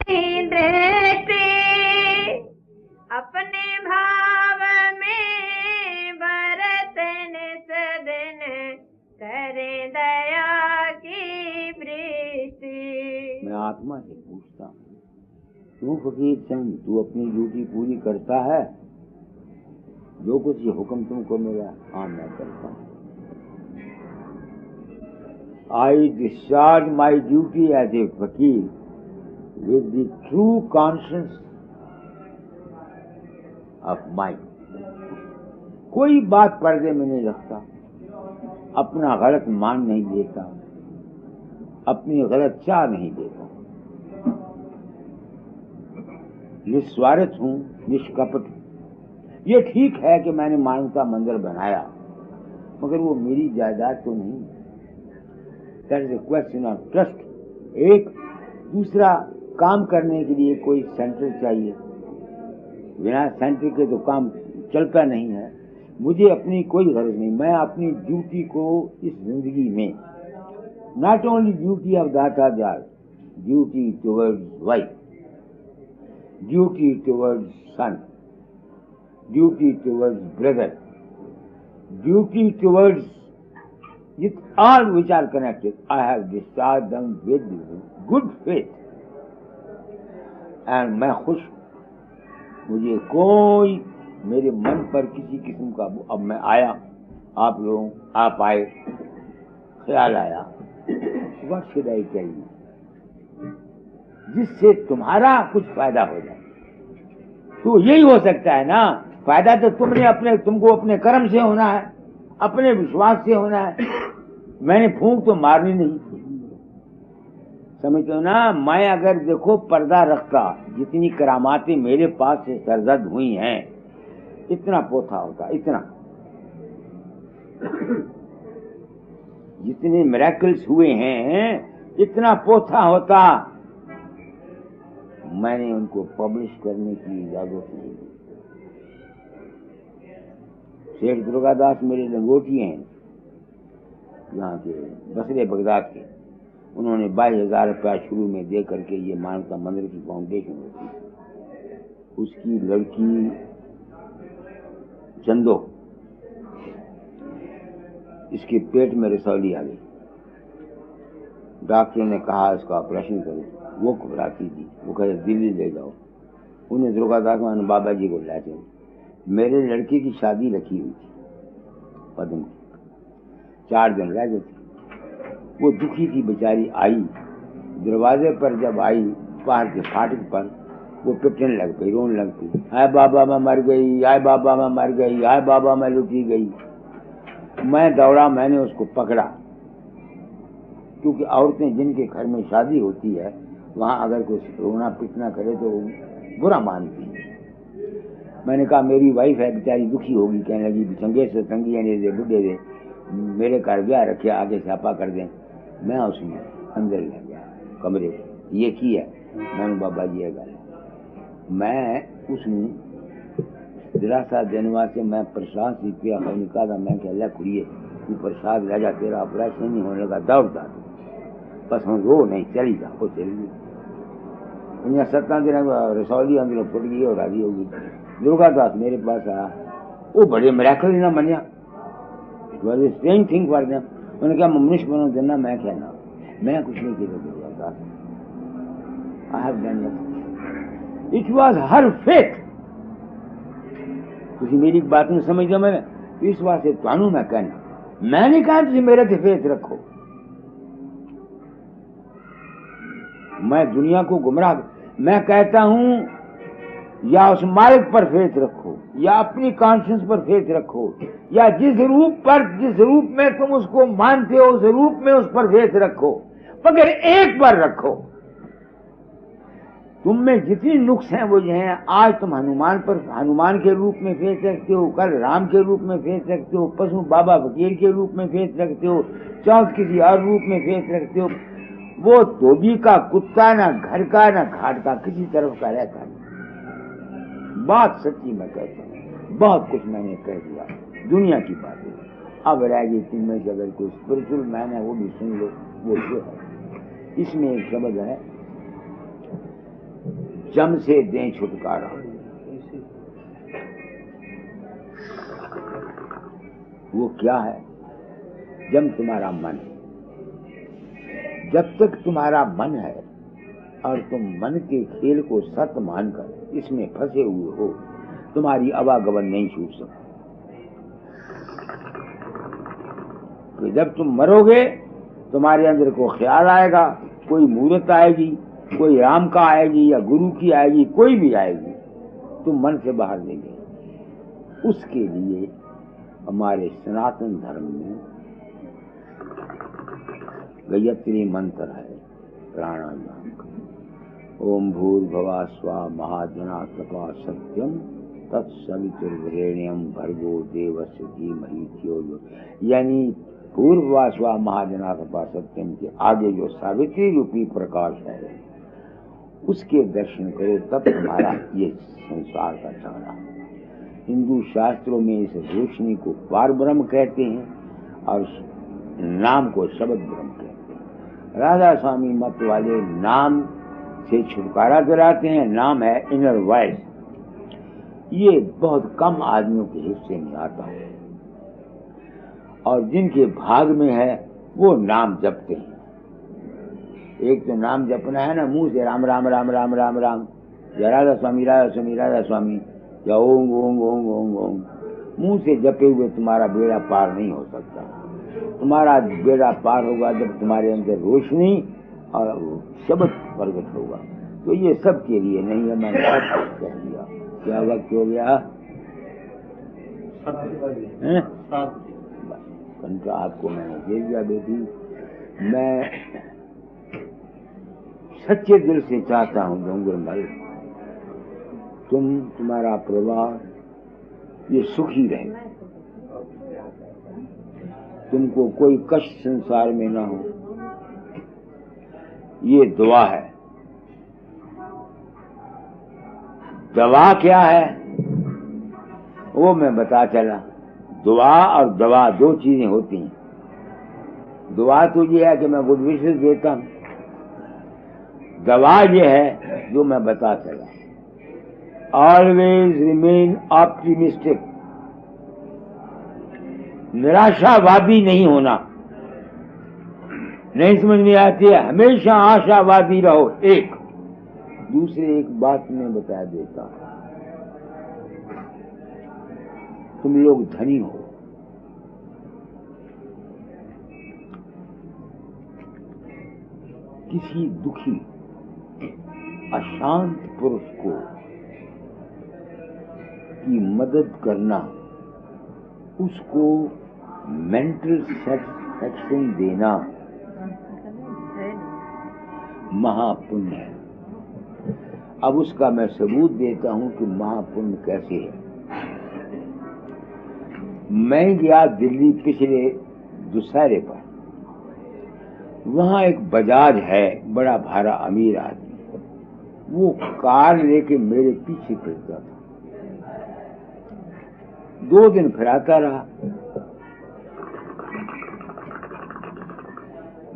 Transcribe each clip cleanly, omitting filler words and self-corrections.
दृष्टि अपने भाव में बरतन सदन करे दया की वृष्टि। मैं आत्मा से पूछता हूँ, तू फकीर चंद, तू अपनी ड्यूटी पूरी करता है? जो कुछ ये हुक्म तुमको मिला, हाँ मैं करता हूँ। I discharge my duty as a fakir with the true conscience of mind. कोई बात पर्दे में नहीं रखता, अपना गलत मान नहीं देता, अपनी गलत चाह नहीं देता। निस्वार्थ हूँ, निष्कपट। ये ठीक है कि मैंने मानवता मंदिर बनाया, मगर वो मेरी जायदाद तो नहीं। That is a question of trust. एक दूसरा, काम करने के लिए कोई सेंटर चाहिए, बिना सेंटर के तो काम चलता नहीं है। मुझे अपनी कोई गरज नहीं, मैं अपनी ड्यूटी को इस जिंदगी में, नॉट ओनली ड्यूटी ऑफ दाता जाल, duty towards wife, duty towards son, duty towards brother, duty towards with all which are connected, I have discharged them with good faith. And मैं खुश, मुझे कोई मेरे मन पर किसी किस्म का, अब मैं आया, आप लोग आप आए, ख्याल आया, what should I tell you, जिससे तुम्हारा कुछ फायदा हो जाए। तो यही हो सकता है ना, फायदा तो तुमको अपने कर्म से होना है, अपने विश्वास से होना है। मैंने फूंक तो मारनी नहीं थी, समझते हो ना। मैं अगर देखो पर्दा रखता, जितनी करामातें मेरे पास से सरजद हुई हैं, इतना पोथा होता, इतना, जितने मिरेकल्स हुए हैं इतना पोथा होता। मैंने उनको पब्लिश करने की इजाजत नहीं दी। शेख दुर्गादास मेरे लंगोटी हैं, यहाँ के बसरे बगदाद के। उन्होंने 22,000 रुपया शुरू में दे करके ये मानवता मंदिर की फाउंडेशन होती, उसकी लड़की चंदो, इसके पेट में रसौली आ गई। डॉक्टर ने कहा इसका ऑपरेशन करो, वो घबराती थी, वो कहे दिल्ली ले जाओ। उन्हें दुर्गादास मान बाबा जी को लाए थे। मेरे लड़के की शादी रखी हुई थी पद्म की, 4 दिन रह गए थे। वो दुखी थी बेचारी, आई दरवाजे पर, जब आई बाहर के फाटक पर, वो पिटने लग गई, रोने लग गई, हाय बाबा मैं मर गई, हाय बाबा मैं मर गई, हाय बाबा मैं लुटी गई। मैं दौड़ा, मैंने उसको पकड़ा, क्योंकि औरतें जिनके घर में शादी होती है वहाँ अगर कुछ रोना पिटना करे तो बुरा मानती है। मैंने कहा मेरी वाइफ है बेचारी, दुखी होगी। कहने लगी चंगे से तंगी दे, बुढ़े दे, मेरे घर ब्याह रखे, आगे छापा कर दें। मैं उसमें अंदर ले गया कमरे, ये की है मैंने बाबा जी है, मैं उसमें दिलासा देने वास्ते मैं प्रसाद रुपया निकाला था। मैं कह खुड़िए तू प्रसाद लगा, तेरा ऑपरेशन नहीं होने लगा, दौड़ता बस हम रो नहीं, चली जा। वो चली गई, 17 दिन रसौली अंदर फुट गई और राजी हो गई। दुर्गादास मेरे पास आया, वो बड़े मिरेकल ना मनिया, it was a strange thing for them. उन्होंने कहा मनुष्य बनो देना, मैं कहना मैं कुछ नहीं किया दुर्गादास, आई have done nothing, it was her faith. तुझे मेरी बात में समझ दो, मैंने इस वास्ते तानू मैं कहना, मैंने कहा तुझे मेरे से फेथ रखो। मैं दुनिया को गुमराह, मैं कहता हूं या उस मालिक पर फेथ रखो, या अपनी कॉन्शियंस पर फेथ रखो, या जिस रूप में तुम उसको मानते हो उस रूप में उस पर फेथ रखो, मगर एक पर रखो। तुम में जितनी नुक्स हैं वो हैं। आज तुम हनुमान के रूप में फेथ रखते हो, कल राम के रूप में फेथ रखते हो, पशु बाबा फकीर के रूप में फेथ रखते हो, चौथ किसी और रूप में फेथ रखते हो। वो धोबी का कुत्ता ना घर का ना घाट का, किसी तरफ का रहता नहीं। बात सच्ची मैं कहता हूँ, बहुत कुछ मैंने कह दिया, दुनिया की बातें। अब रह गई तुम में से अगर कोई स्पिरिचुअल मैन है वो भी सुन लो। वो जो है इसमें एक शब्द है, जम से दें छुटकारा। वो क्या है? जम तुम्हारा मन है। जब तक तुम्हारा मन है और तुम मन के खेल को सत्य मानकर इसमें फंसे हुए हो, तुम्हारी आवागमन नहीं छूट सकती। तो जब तुम मरोगे, तुम्हारे अंदर को ख्याल आएगा, कोई मूर्त आएगी, कोई राम का आएगी या गुरु की आएगी, कोई भी आएगी, तुम मन से बाहर नहीं गए। उसके लिए हमारे सनातन धर्म में गायत्री मंत्र है, प्राणायाम का। ओम भूर्भुवः स्वः महाजना तपा सत्यम तत्सवितुर्वरेण्यम भर्गो देवस्य धीमहि धियो यो। यानी भूर्भुवः स्वः महाजना तपा सत्यम के आगे जो सावित्री रूपी प्रकाश है, उसके दर्शन करो, तब तुम्हारा ये संसार का चलना। हिंदू शास्त्रों में इस रोशनी को पार ब्रह्म कहते हैं और नाम को शब्द ब्रह्म कहते हैं। राधा स्वामी मत वाले नाम से छुटकारा दिलाते हैं। नाम है इनर वॉइस। ये बहुत कम आदमियों के हिस्से में आता है, और जिनके भाग में है वो नाम जपते हैं। एक तो नाम जपना है ना, मुंह से राम राम राम राम राम राम, या राधा स्वामी राधा स्वामी राधा स्वामी, या ओम ओम ओम ओम ओम। मुंह से जपे हुए तुम्हारा बेड़ा पार नहीं हो सकता। तुम्हारा बेड़ा पार होगा जब तुम्हारे अंदर रोशनी और शब्द प्रकट होगा। तो ये सब के लिए नहीं है, मैंने सब कह दिया। क्या वक्त हो गया? घंटा आपको मैंने दे दिया। बेटी, मैं सच्चे दिल से चाहता हूँ डोंगरमल, तुम्हारा परिवार ये सुखी रहे, तुमको कोई कष्ट संसार में ना हो। ये दुआ है। दवा क्या है वो मैं बता चला। दुआ और दवा दो चीजें होती हैं। दुआ तो ये है कि मैं गुड विशेस देता हूं, दवा ये है जो मैं बता चला। ऑलवेज रिमेन ऑप्टिमिस्टिक, निराशावादी नहीं होना। नहीं समझ में आती है? हमेशा आशावादी रहो। एक दूसरे एक बात मैं बता देता हूं, तुम लोग धनी हो, किसी दुखी अशांत पुरुष को की मदद करना, उसको मेंटल सेटिस्फैक्शन देना महापुण्य है। अब उसका मैं सबूत देता हूं कि महापुण्य कैसे है। मैं गया दिल्ली पिछले दुशहरे पर, वहां एक बजाज है, बड़ा भारा अमीर आदमी, वो कार लेके मेरे पीछे फिरता था। 2 दिन फिराता रहा।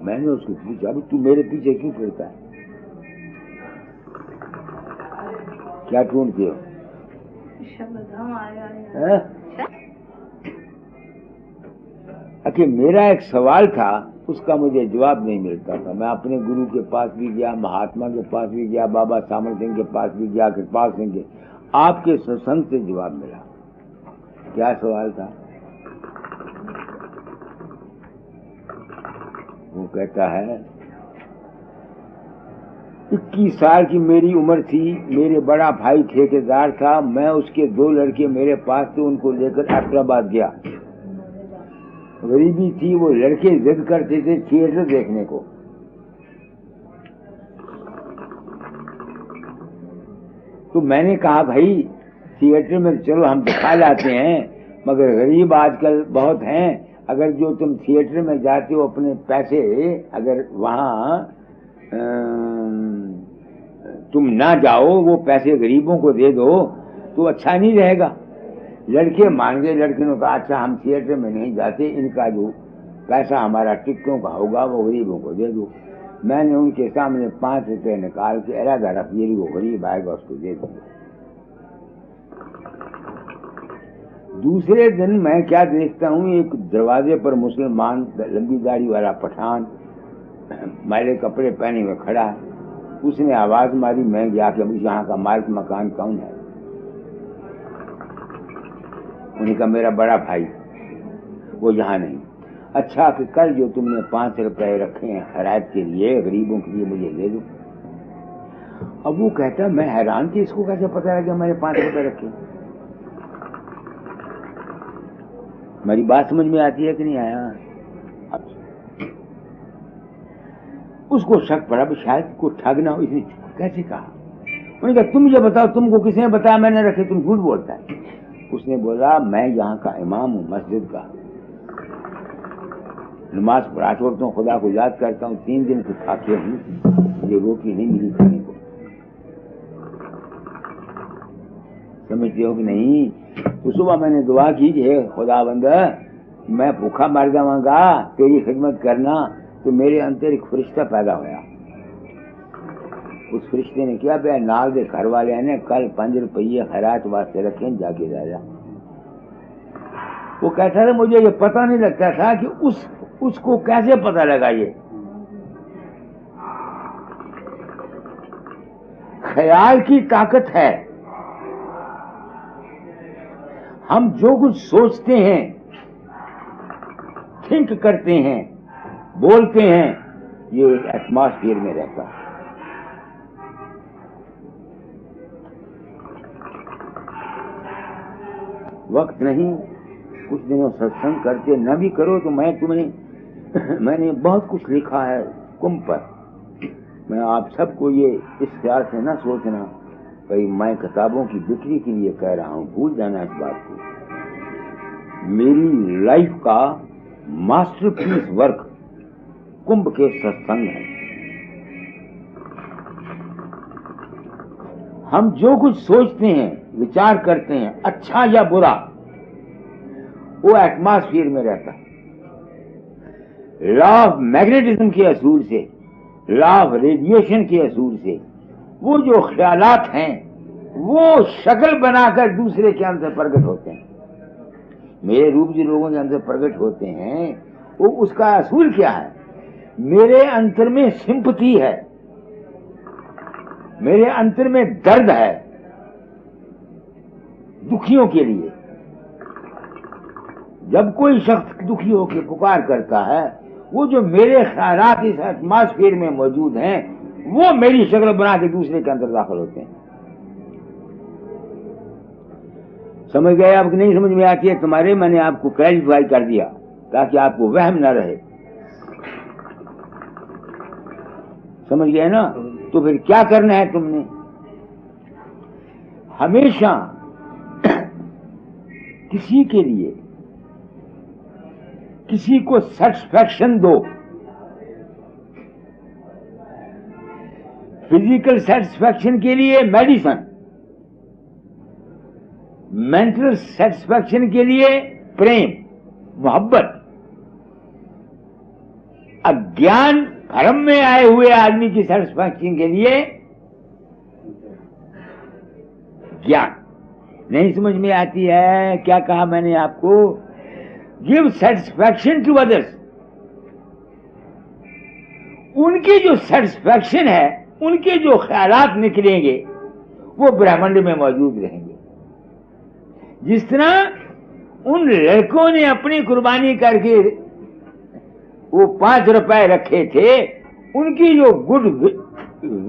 मैंने उसको पूछा, अभी तू मेरे पीछे क्यों फिरता है? क्या ढूंढते हो? मेरा एक सवाल था, उसका मुझे जवाब नहीं मिलता था। मैं अपने गुरु के पास भी गया, महात्मा के पास भी गया, बाबा सामर सिंह के पास भी गया, कृपाल सिंह के। आपके सत्संग से जवाब मिला। क्या सवाल था? वो कहता है 21 साल की मेरी उम्र थी, मेरे बड़ा भाई ठेकेदार था, मैं उसके 2 लड़के मेरे पास थे, उनको लेकर हैदराबाद गया। गरीबी थी, वो लड़के जिद करते थे थिएटर देखने को। तो मैंने कहा भाई थिएटर में चलो हम दिखा लाते हैं, मगर गरीब आजकल बहुत हैं, अगर जो तुम थिएटर में जाते हो अपने पैसे अगर वहां तुम ना जाओ, वो पैसे गरीबों को दे दो तो अच्छा नहीं रहेगा। लड़के मान गए। लड़के ने कहा अच्छा हम थिएटर में नहीं जाते, इनका जो पैसा हमारा टिकटों का होगा वो गरीबों को दे दो। मैंने उनके सामने 5 रुपए निकाल के इरादा रख दिया, वो गरीब आएगा उसको दे दूंगा। दूसरे दिन मैं क्या देखता हूँ, एक दरवाजे पर मुसलमान लंबी दाढ़ी वाला पठान मैले कपड़े पहने हुए खड़ा है। उसने आवाज मारी, मैं गया कि यहाँ का मालिक मकान कौन है? उन्हें कहा मेरा बड़ा भाई, वो यहाँ नहीं। अच्छा कि कल जो तुमने 5 रुपए रखे हैं खैरात के लिए, गरीबों के लिए, मुझे दे दो। अब वो कहता मैं हैरान कि इसको कैसे पता लगा मैंने 5 रुपए रखे। मेरी बात समझ में आती है कि नहीं आया? अब उसको शक पड़ा शायद को ठगना हो, इसने कैसे कहा। उन्होंने कहा तुम ये बताओ तुमको किसने बताया मैंने रखे? तुम झूठ बोलता है। उसने बोला मैं यहाँ का इमाम हूँ मस्जिद का, नमाज पढ़ा छोड़ता हूँ, खुदा को याद करता हूँ, 3 दिन से खाके हूँ, मुझे रोटी नहीं मिली खाने को। समझते हो कि नहीं? तो सुबह मैंने दुआ की कि हे खुदाबंद, मैं भूखा मर जाऊंगा, तेरी खिदमत करना। तो मेरे अंदर एक फरिश्ता पैदा होया। उस फरिश्ते ने क्या पे नाल दे घर वाले ने कल 5 रुपये खैरात वास्ते रखे, जाके राजा। वो कहता था मुझे ये पता नहीं लगता था कि उसको कैसे पता लगा। ये ख्याल की ताकत है। हम जो कुछ सोचते हैं, थिंक करते हैं, बोलते हैं, ये एटमॉस्फेयर में रहता है। वक्त नहीं, कुछ दिनों सत्संग करके न भी करो तो मैं तुम्हें मैंने बहुत कुछ लिखा है कुंभ पर। मैं आप सबको ये इस ख्याल से न सोचना भाई मैं किताबों की बिक्री के लिए कह रहा हूं, भूल जाना इस बात को। मेरी लाइफ का मास्टरपीस वर्क कुंभ के सत्संग है। हम जो कुछ सोचते हैं, विचार करते हैं, अच्छा या बुरा, वो एटमॉस्फेयर में रहता है। लॉ ऑफ मैग्नेटिज्म के असूल से, लॉ ऑफ रेडिएशन के असूल से वो जो ख्यालात हैं वो शक्ल बनाकर दूसरे के अंदर प्रकट होते हैं। मेरे रूप जो लोगों के अंदर प्रकट होते हैं वो उसका असूल क्या है? मेरे अंतर में सिंपैथी है, मेरे अंतर में दर्द है दुखियों के लिए। जब कोई शख्स दुखी होकर पुकार करता है, वो जो मेरे ख्यालात इस एटमॉस्फेयर में मौजूद हैं वो मेरी शक्ल बना के दूसरे के अंदर दाखिल होते हैं। समझ गए? अब नहीं समझ में आती है तुम्हारे, मैंने आपको क्लैरिफाई कर दिया ताकि आपको वहम न रहे। समझ गए ना? तो फिर क्या करना है तुमने? हमेशा किसी के लिए किसी को सेटिस्फैक्शन दो। फिजिकल सेटिस्फैक्शन के लिए मेडिसिन, मेंटल सेटिस्फैक्शन के लिए प्रेम, मोहब्बत। अज्ञान भ्रम में आए हुए आदमी की सेटिस्फैक्शन के लिए ज्ञान। नहीं समझ में आती है? क्या कहा मैंने आपको? Give satisfaction to others. उनकी जो सेटिस्फैक्शन है, उनके जो ख्यालात निकलेंगे वो ब्रह्मांड में मौजूद रहेंगे। जिस तरह उन लड़कों ने अपनी कुर्बानी करके वो 5 रुपए रखे थे, उनकी जो गुड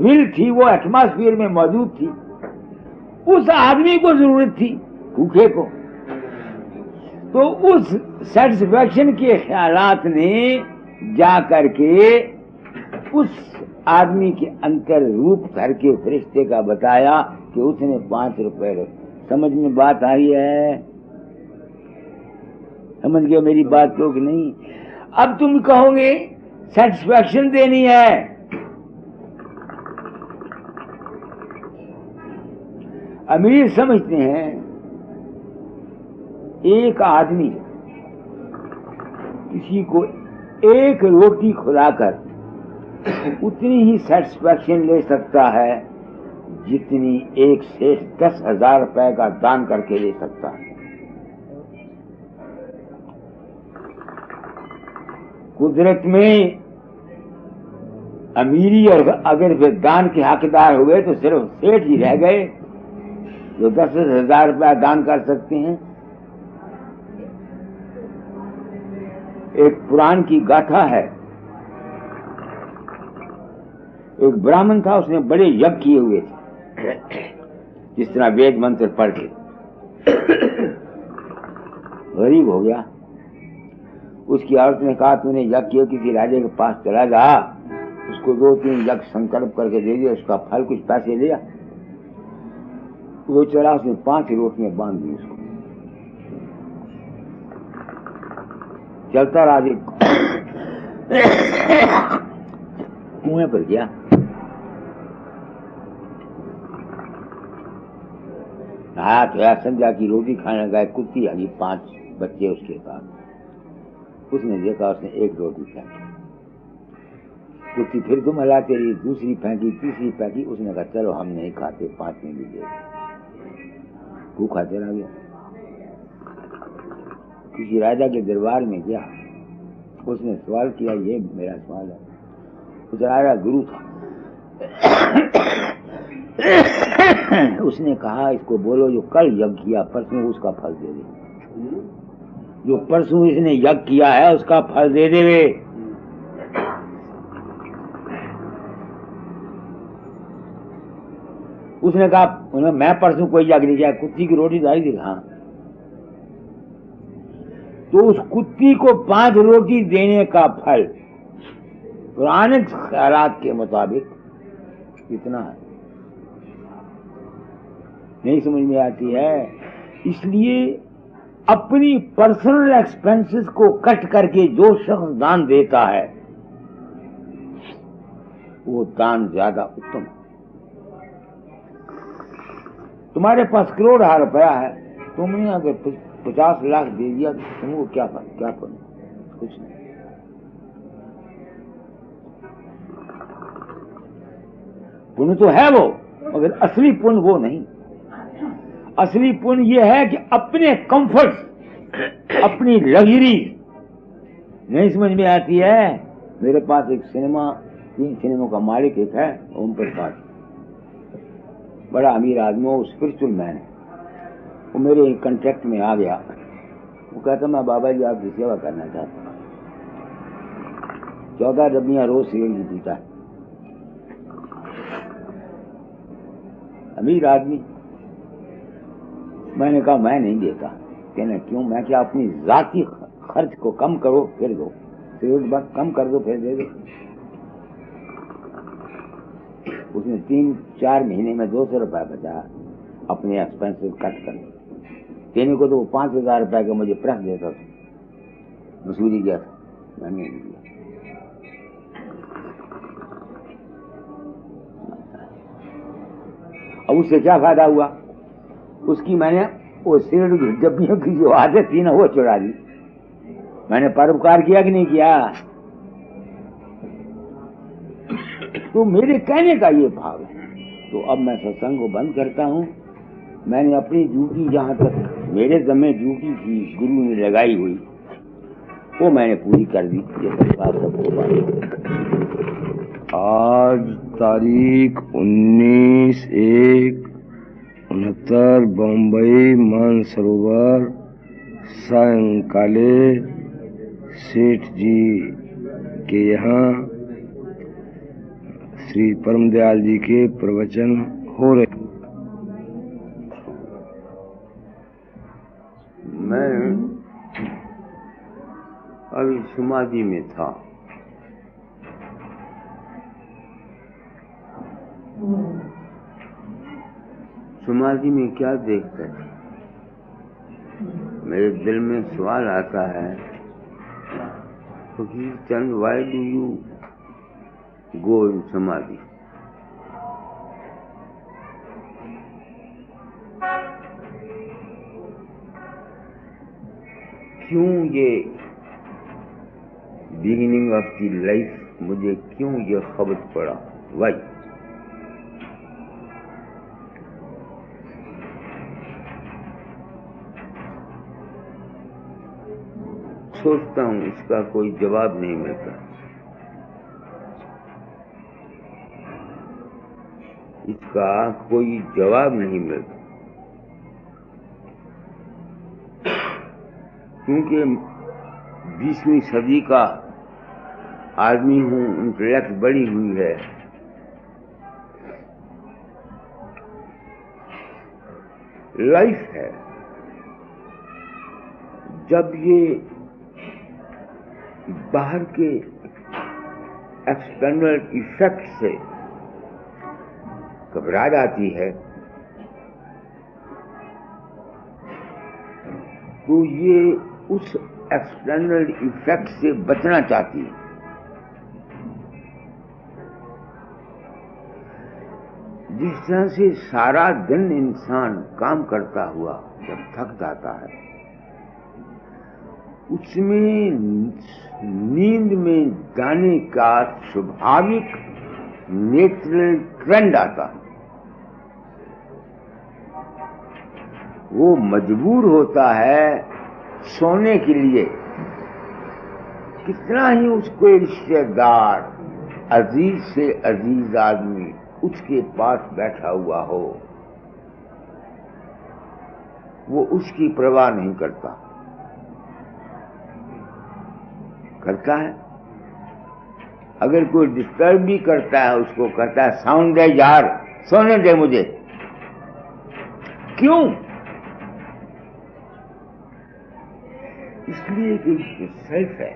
विल थी वो एटमॉस्फेयर में मौजूद थी। उस आदमी को जरूरत थी, भूखे को, तो उस सेटिस्फैक्शन के ख्यालात ने जा करके उस आदमी के अंतर रूप धर के फरिश्ते का बताया कि उसने 5 रुपए रखे। समझ में बात आई है? समझ गए मेरी बात को कि नहीं? अब तुम कहोगे सेटिस्फैक्शन देनी है। अमीर समझते हैं एक आदमी किसी को एक रोटी खिलाकर उतनी ही सेटिस्फैक्शन ले सकता है जितनी एक सेठ 10,000 रुपए का दान करके ले सकता है। कुदरत में अमीरी और अगर वे दान के हकदार हुए तो सिर्फ सेठ ही रह गए जो 10,000 रुपया दान कर सकते हैं। एक पुराण की गाथा है, एक ब्राह्मण था, उसने बड़े यज्ञ किए हुए थे, जिस तरह वेद मंत्र पढ़ के गरीब हो गया। उसकी औरत ने कहा तूने यज्ञ किया, किसी राजे के पास चला जा, उसको 2-3 यज्ञ संकल्प करके दे दिया, उसका फल कुछ पैसे लिया। वो चला, उसने 5 रोटियां बांध दी उसको, चलता राजे कुएं पर गया। नहाया धोया, संध्या की रोटी खाने गए, कुत्ती आ गई, 5 बच्चे उसके साथ। उसने देखा, उसने 1 रोटी फेंकी, कुत्ती फिर तुम हलाते रही, दूसरी फेंकी, तीसरी फेंकी। उसने कहा चलो हम नहीं खाते, 5 में भी दे। भूखा चला गया। किसी राजा के दरबार में गया, उसने सवाल किया, ये मेरा सवाल है। उस राजा गुरु था। उसने कहा इसको बोलो जो कल यज्ञ किया परसों उसका फल दे दे, जो परसों इसने यज्ञ किया है उसका फल दे देवे। उसने कहा मैं परसों कोई यज्ञ नहीं किया, कुत्ती की रोटी दाई थी। हाँ, तो उस कुत्ती को 5 रोटी देने का फल पुराने ख्यालात के मुताबिक कितना है, नहीं समझ में आती है। इसलिए अपनी पर्सनल एक्सपेंसेस को कट करके जो शख्स दान देता है वो दान ज्यादा उत्तम। तुम्हारे पास करोड़ रुपया है, तुमने अगर 50 लाख दे दिया तो तुमको क्या पुण्य? कुछ नहीं। पुण्य तो है वो, मगर असली पुण्य वो नहीं। असली पुण्य ये है कि अपने कंफर्ट, अपनी लग्जरी नहीं समझ में आती है। मेरे पास एक 3 सिनेमा का मालिक एक है, ओम प्रकाश, बड़ा अमीर आदमी, वो स्पिरिचुअल मैन है। वो मेरे कॉन्ट्रैक्ट में आ गया। वो कहता मैं बाबा जी आपकी सेवा करना चाहता हूँ। 14 डब्बियां रोज सिगरेट की पीता है, अमीर आदमी। मैंने कहा मैं नहीं देता। कहना क्यों? मैं क्या, अपनी जाती खर्च को कम करो फिर दो, सिगरेट बस कम कर दो फिर दे दो। उसने 3-4 महीने में 200 रुपया बचाया अपने एक्सपेंसेस कट कर देने को। तो वो 5,000 रुपए का मुझे प्रेस देता था, मसूरी गया था, मैंने नहीं दिया। अब उससे क्या फायदा हुआ? उसकी मैंने वो सिगरेट की डब्बियों की जो आदत थी ना वो चुरा ली। मैंने परोपकार किया कि नहीं किया? तो मेरे कहने का ये भाव है। तो अब मैं सत्संग को बंद करता हूँ। मैंने अपनी ड्यूटी जहाँ तक मेरे ज़म्मे ड्यूटी थी गुरु ने लगाई हुई वो मैंने पूरी कर दी। ये सबको आज तारीख 19/1/69 बम्बई मानसरोवर सायंकाले सेठ जी के यहाँ श्री परमदयाल जी के प्रवचन हो रहे। मैं अभी समाधि में था। समाधि में क्या देखता था? मेरे दिल में सवाल आता है, Fakir Chand, why do you go इन समाधि? क्यों ये बिगिनिंग ऑफ द लाइफ मुझे क्यों यह खबर पड़ा? वही सोचता हूं, इसका कोई जवाब नहीं मिलता। इसका कोई जवाब नहीं मिलता, क्योंकि 20वीं सदी का आदमी हूं, इंटेलेक्ट बढ़ी हुई है। लाइफ है। जब ये बाहर के एक्सटर्नल इफेक्ट से घबरा जाती है, तो ये उस एक्सटर्नल इफेक्ट से बचना चाहती है। जिस तरह से सारा दिन इंसान काम करता हुआ जब थक जाता है, उसमें नींद में जाने का स्वाभाविक नेचुरल ट्रेंड आता है। वो मजबूर होता है सोने के लिए, कितना ही उसको रिश्तेदार, अजीज से अजीज आदमी उसके पास बैठा हुआ हो, वो उसकी परवाह नहीं करता है। अगर कोई डिस्टर्ब भी करता है, उसको कहता है साउंड दे यार, सोने दे मुझे। क्यों? इसलिए कि जो सेल्फ है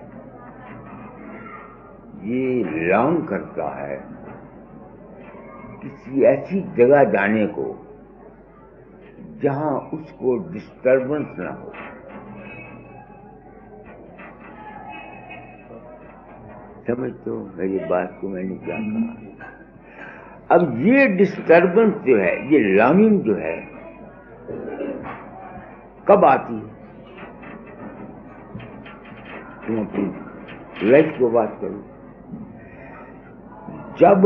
ये लॉन्ग करता है किसी ऐसी जगह जाने को जहां उसको डिस्टर्बेंस ना हो। समझ तो मेरी बात को मैंने क्या कहा। अब ये डिस्टर्बेंस जो है, ये लॉन्गिंग जो है, कब आती है? तुम अपनी लाइफ को बात करो। जब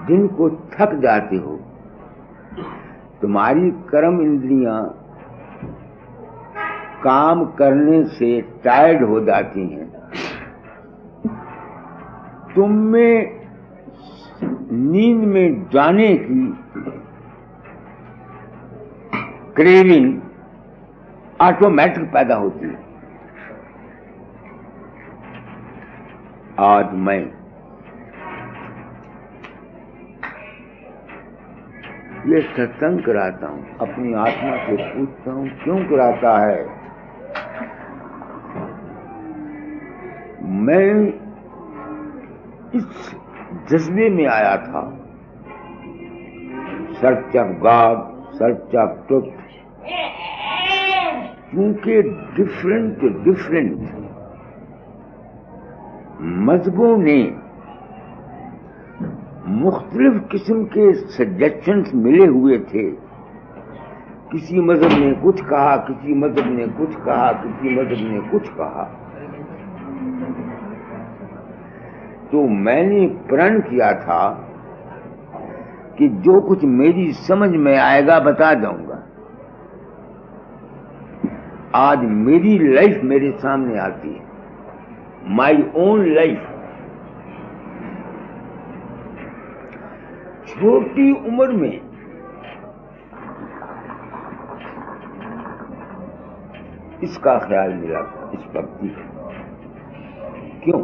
दिन को थक जाते हो, तुम्हारी कर्म इंद्रियां काम करने से टायर्ड हो जाती हैं, तुम में नींद में जाने की क्रेविंग ऑटोमेटिक पैदा होती है। आज मैं ये सत्संग कराता हूं, अपनी आत्मा से पूछता हूं क्यों कराता है। मैं इस जज्बे में आया था, search of God, search of truth, क्योंकि डिफरेंट मजहबों ने मुख्तलिफ किस्म के सजेशंस मिले हुए थे। किसी मजहब ने कुछ कहा, किसी मजहब ने कुछ कहा, किसी मजहब ने कुछ कहा। तो मैंने प्रण किया था कि जो कुछ मेरी समझ में आएगा बता जाऊंगा। आज मेरी लाइफ मेरे सामने आती है, माई ओन लाइफ। छोटी उम्र में इसका ख्याल मिला था, इस भक्ति का। क्यों?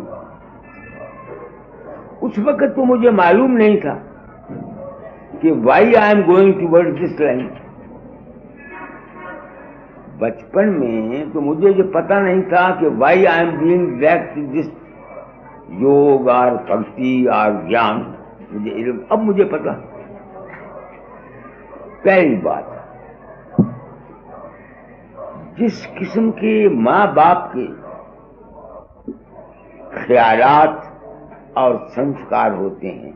उस वक्त तो मुझे मालूम नहीं था कि why I am going towards this line. बचपन में तो मुझे ये पता नहीं था कि why I am being back to this योग और भक्ति और ज्ञान। अब मुझे पता। पहली बात, जिस किस्म के माँ बाप के ख्यालात और संस्कार होते हैं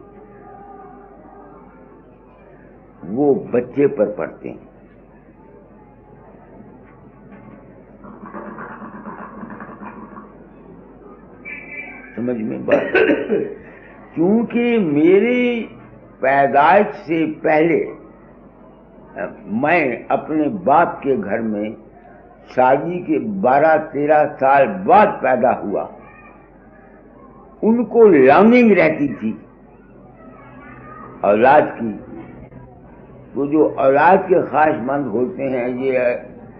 वो बच्चे पर पड़ते हैं। समझ में बात। क्योंकि मेरी पैदाइश से पहले मैं अपने बाप के घर में शादी के 12-13 साल बाद पैदा हुआ। उनको लॉन्गिंग रहती थी औलाद की। तो जो औलाद के ख्वाहिशमंद होते हैं ये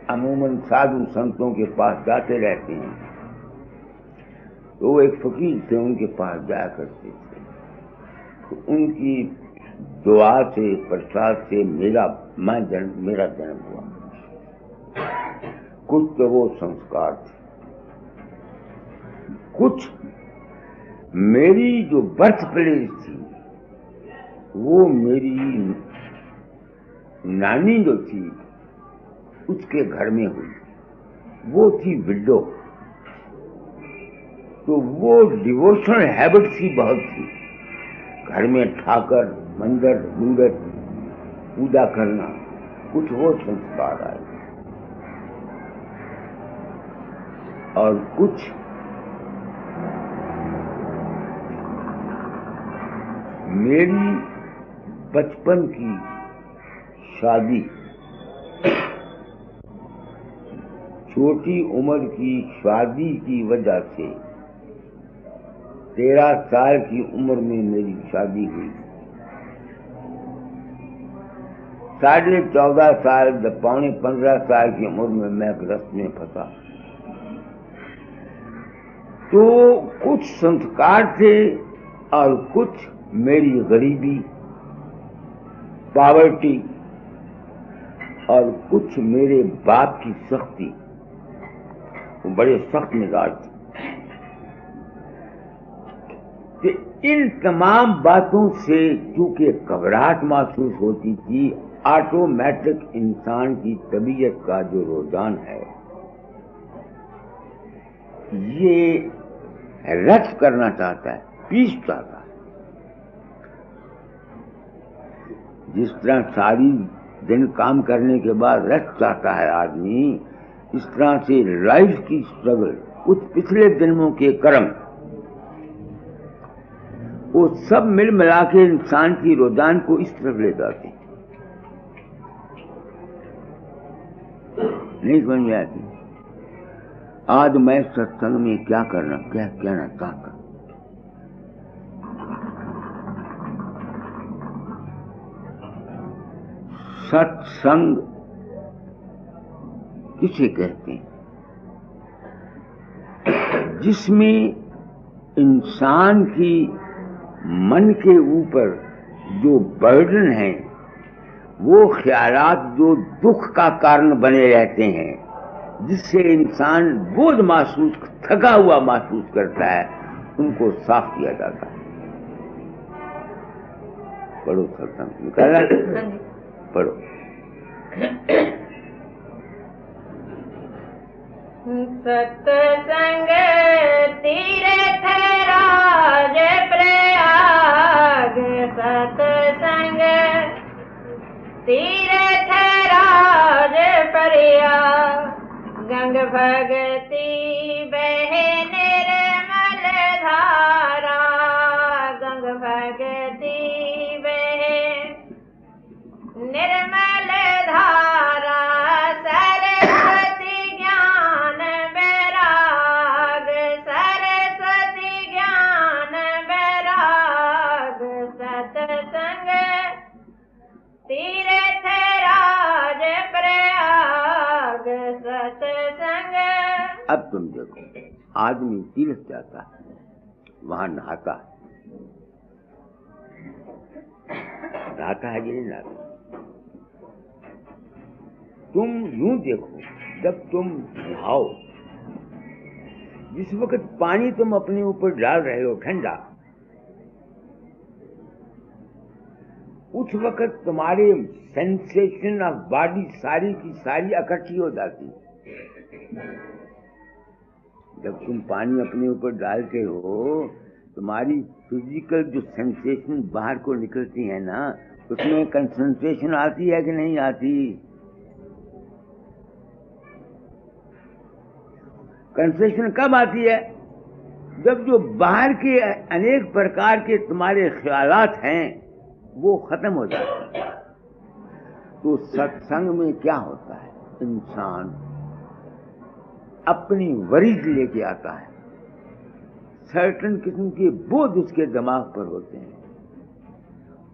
अमूमन साधु संतों के पास जाते रहते हैं। तो वो एक फकीर थे, उनके पास जाया करते थे। तो उनकी दुआ से प्रसाद से मेरा जन्म हुआ। कुछ तो वो संस्कार थे, कुछ मेरी जो बर्थ प्लेस थी वो मेरी नानी जो थी उसके घर में हुई। वो थी विडो। तो वो डिवोशनल हैबिट सी बहुत थी। घर में ठाकर मंदिर मूर्त पूजा करना, कुछ वो संस्कार आए। और कुछ मेरी बचपन की शादी, छोटी उम्र की शादी की वजह से 13 साल की उम्र में मेरी शादी हुई। 14.5 साल, 15 साल की उम्र में मैं ग्रस्त में फंसा। तो कुछ संस्कार थे और कुछ मेरी गरीबी, पॉवर्टी, और कुछ मेरे बाप की सख्ती। वो बड़े सख्त मिजाज थे। तो इन तमाम बातों से चूंकि घबराहट महसूस होती थी, ऑटोमेटिक इंसान की तबीयत का जो रुझान है ये रेस्ट करना चाहता है, पीस चाहता है। जिस तरह सारी दिन काम करने के बाद रेस्ट चाहता है आदमी, इस तरह से लाइफ की स्ट्रगल, कुछ पिछले जन्मों के कर्म, वो सब मिल मिला के इंसान की रुझान को इस तरफ ले जाते। नहीं समझ में आती। आज मैं सत्संग में क्या कहना चाहता। सत्संग किसे कहते हैं? जिसमें इंसान की मन के ऊपर जो बर्डन है, वो ख्यालात जो दुख का कारण बने रहते हैं, जिससे इंसान बोझ महसूस, थका हुआ महसूस करता है, उनको साफ किया जाता है। पढ़ो सत्संग निकाला, पढ़ो। सत्संग तीर्थ राज प्रयाग, सत्संग तीर्थ राज प्रयाग। गंग भगति बहे निर्मल धारा, गंग भगति बहे निर्मल धारा। सरस्वती ज्ञान बैराग, सरस्वती ज्ञान बैराग। सत्संग तीर्थ राज प्रयाग, सत्संग। अब तुम देखो, आदमी तीर्थ जाता है, वहां नहाता है। नहाता है कि नहीं नहाता? तुम यूं देखो, जब तुम नहाओ, जिस वक्त पानी तुम अपने ऊपर डाल रहे हो ठंडा, उस वक्त तुम्हारे सेंसेशन ऑफ बॉडी सारी की सारी इकट्ठी हो जाती। जब तुम पानी अपने ऊपर डालते हो, तुम्हारी फिजिकल जो सेंसेशन बाहर को निकलती है ना, उसमें कंसंट्रेशन आती है कि नहीं आती? कंसेशन कब आती है? जब जो बाहर के अनेक प्रकार के तुम्हारे ख्यालात हैं वो खत्म हो जाते हैं, तो सत्संग में क्या होता है, इंसान अपनी वरीज लेके आता है, सर्टन किस्म के बोझ उसके दिमाग पर होते हैं,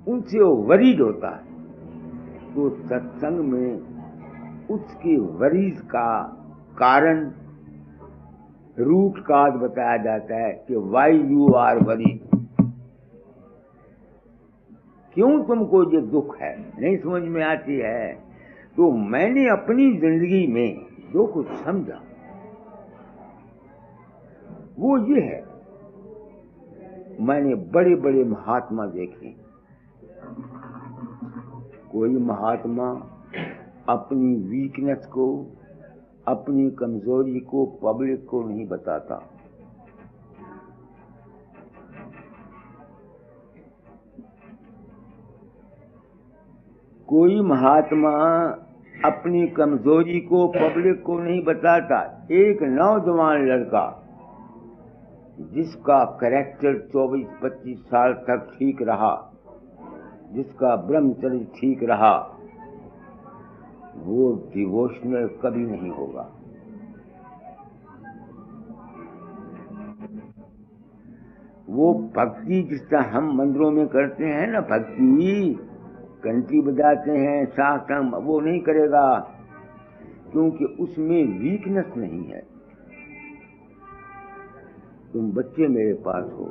उनसे वो वरीज होता है। तो सत्संग में उसकी वरीज का कारण, रूट काज बताया जाता है कि वाई यू आर वरीज, क्यों तुमको ये दुख है, नहीं समझ में आती है। तो मैंने अपनी जिंदगी में जो कुछ समझा वो ये है, मैंने बड़े बड़े महात्मा देखे, कोई महात्मा अपनी वीकनेस को, अपनी कमजोरी को पब्लिक को नहीं बताता। कोई महात्मा अपनी कमजोरी को पब्लिक को नहीं बताता। एक नौजवान लड़का जिसका कैरेक्टर 24-25 साल तक ठीक रहा, जिसका ब्रह्मचर्य ठीक रहा, वो डिवोशनल कभी नहीं होगा। वो भक्ति जिस तरह हम मंदिरों में करते हैं ना, भक्ति घंटी बजाते हैं, साष्टांग, वो नहीं करेगा, क्योंकि उसमें वीकनेस नहीं है। तुम बच्चे मेरे पास हो,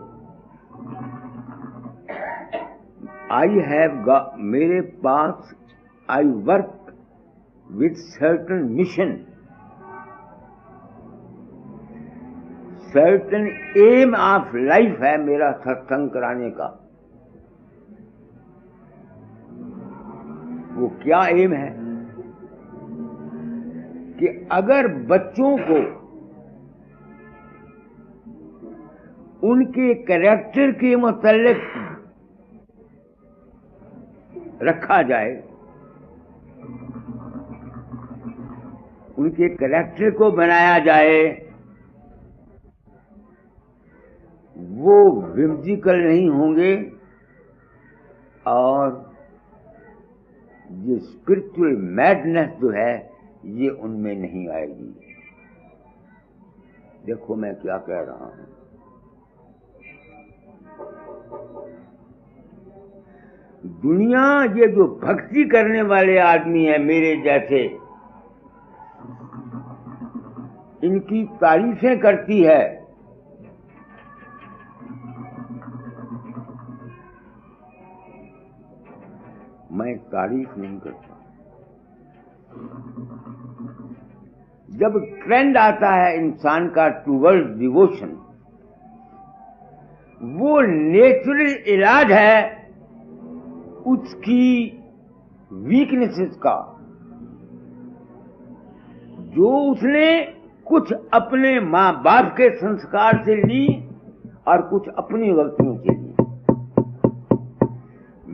आई हैव गॉट, मेरे पास I work with certain mission, certain aim of life है मेरा सत्संग कराने का। वो क्या एम है कि अगर बच्चों को उनके कैरेक्टर के मुतालिक रखा जाए, उनके कैरेक्टर को बनाया जाए, वो विम्जिकल नहीं होंगे और ये स्पिरिचुअल मैडनेस जो है ये उनमें नहीं आएगी। देखो मैं क्या कह रहा हूं, दुनिया ये जो भक्ति करने वाले आदमी हैं मेरे जैसे, इनकी तारीफें करती है, मैं तारीफ नहीं करता। जब ट्रेंड आता है इंसान का टूवर्ड्स डिवोशन, वो नेचुरल इलाज है उसकी वीकनेसेस का, जो उसने कुछ अपने माँ बाप के संस्कार से ली और कुछ अपनी गलतियों से ली।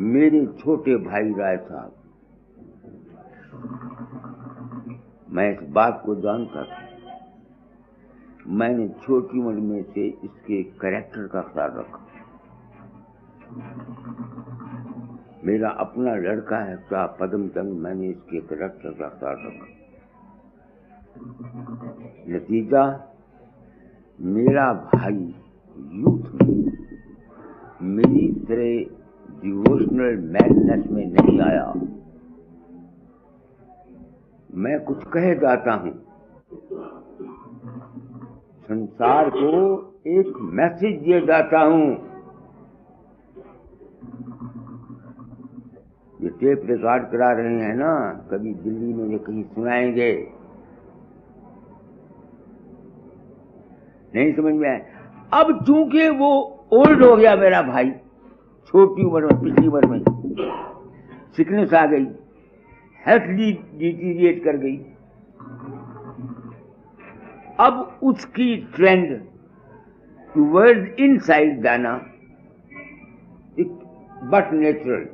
मेरे छोटे भाई राय साहब, मैं इस बात को जानता था, मैंने छोटी उम्र में से इसके कैरेक्टर का ख्याल रखा। मेरा अपना लड़का है शाह पदमचंद, मैंने इसके कैरेक्टर का ख्याल रखा। नतीजा, मेरा भाई यूथ में मेरी तरह डिवोशनल मैडनेस में नहीं आया। मैं कुछ कह जाता हूं, संसार को एक मैसेज दिया जाता हूं। ये टेप रिकॉर्ड करा रहे हैं ना, कभी दिल्ली में ये कहीं सुनाएंगे, नहीं समझ में आए। अब चूंकि वो ओल्ड हो गया मेरा भाई, छोटी उम्र में, पिछली उम्र में सिकनेस आ गई, हेल्थ डिटीरिएट कर गई, अब उसकी ट्रेंड टूवर्ड्स इनसाइड जाना बट नेचुरल,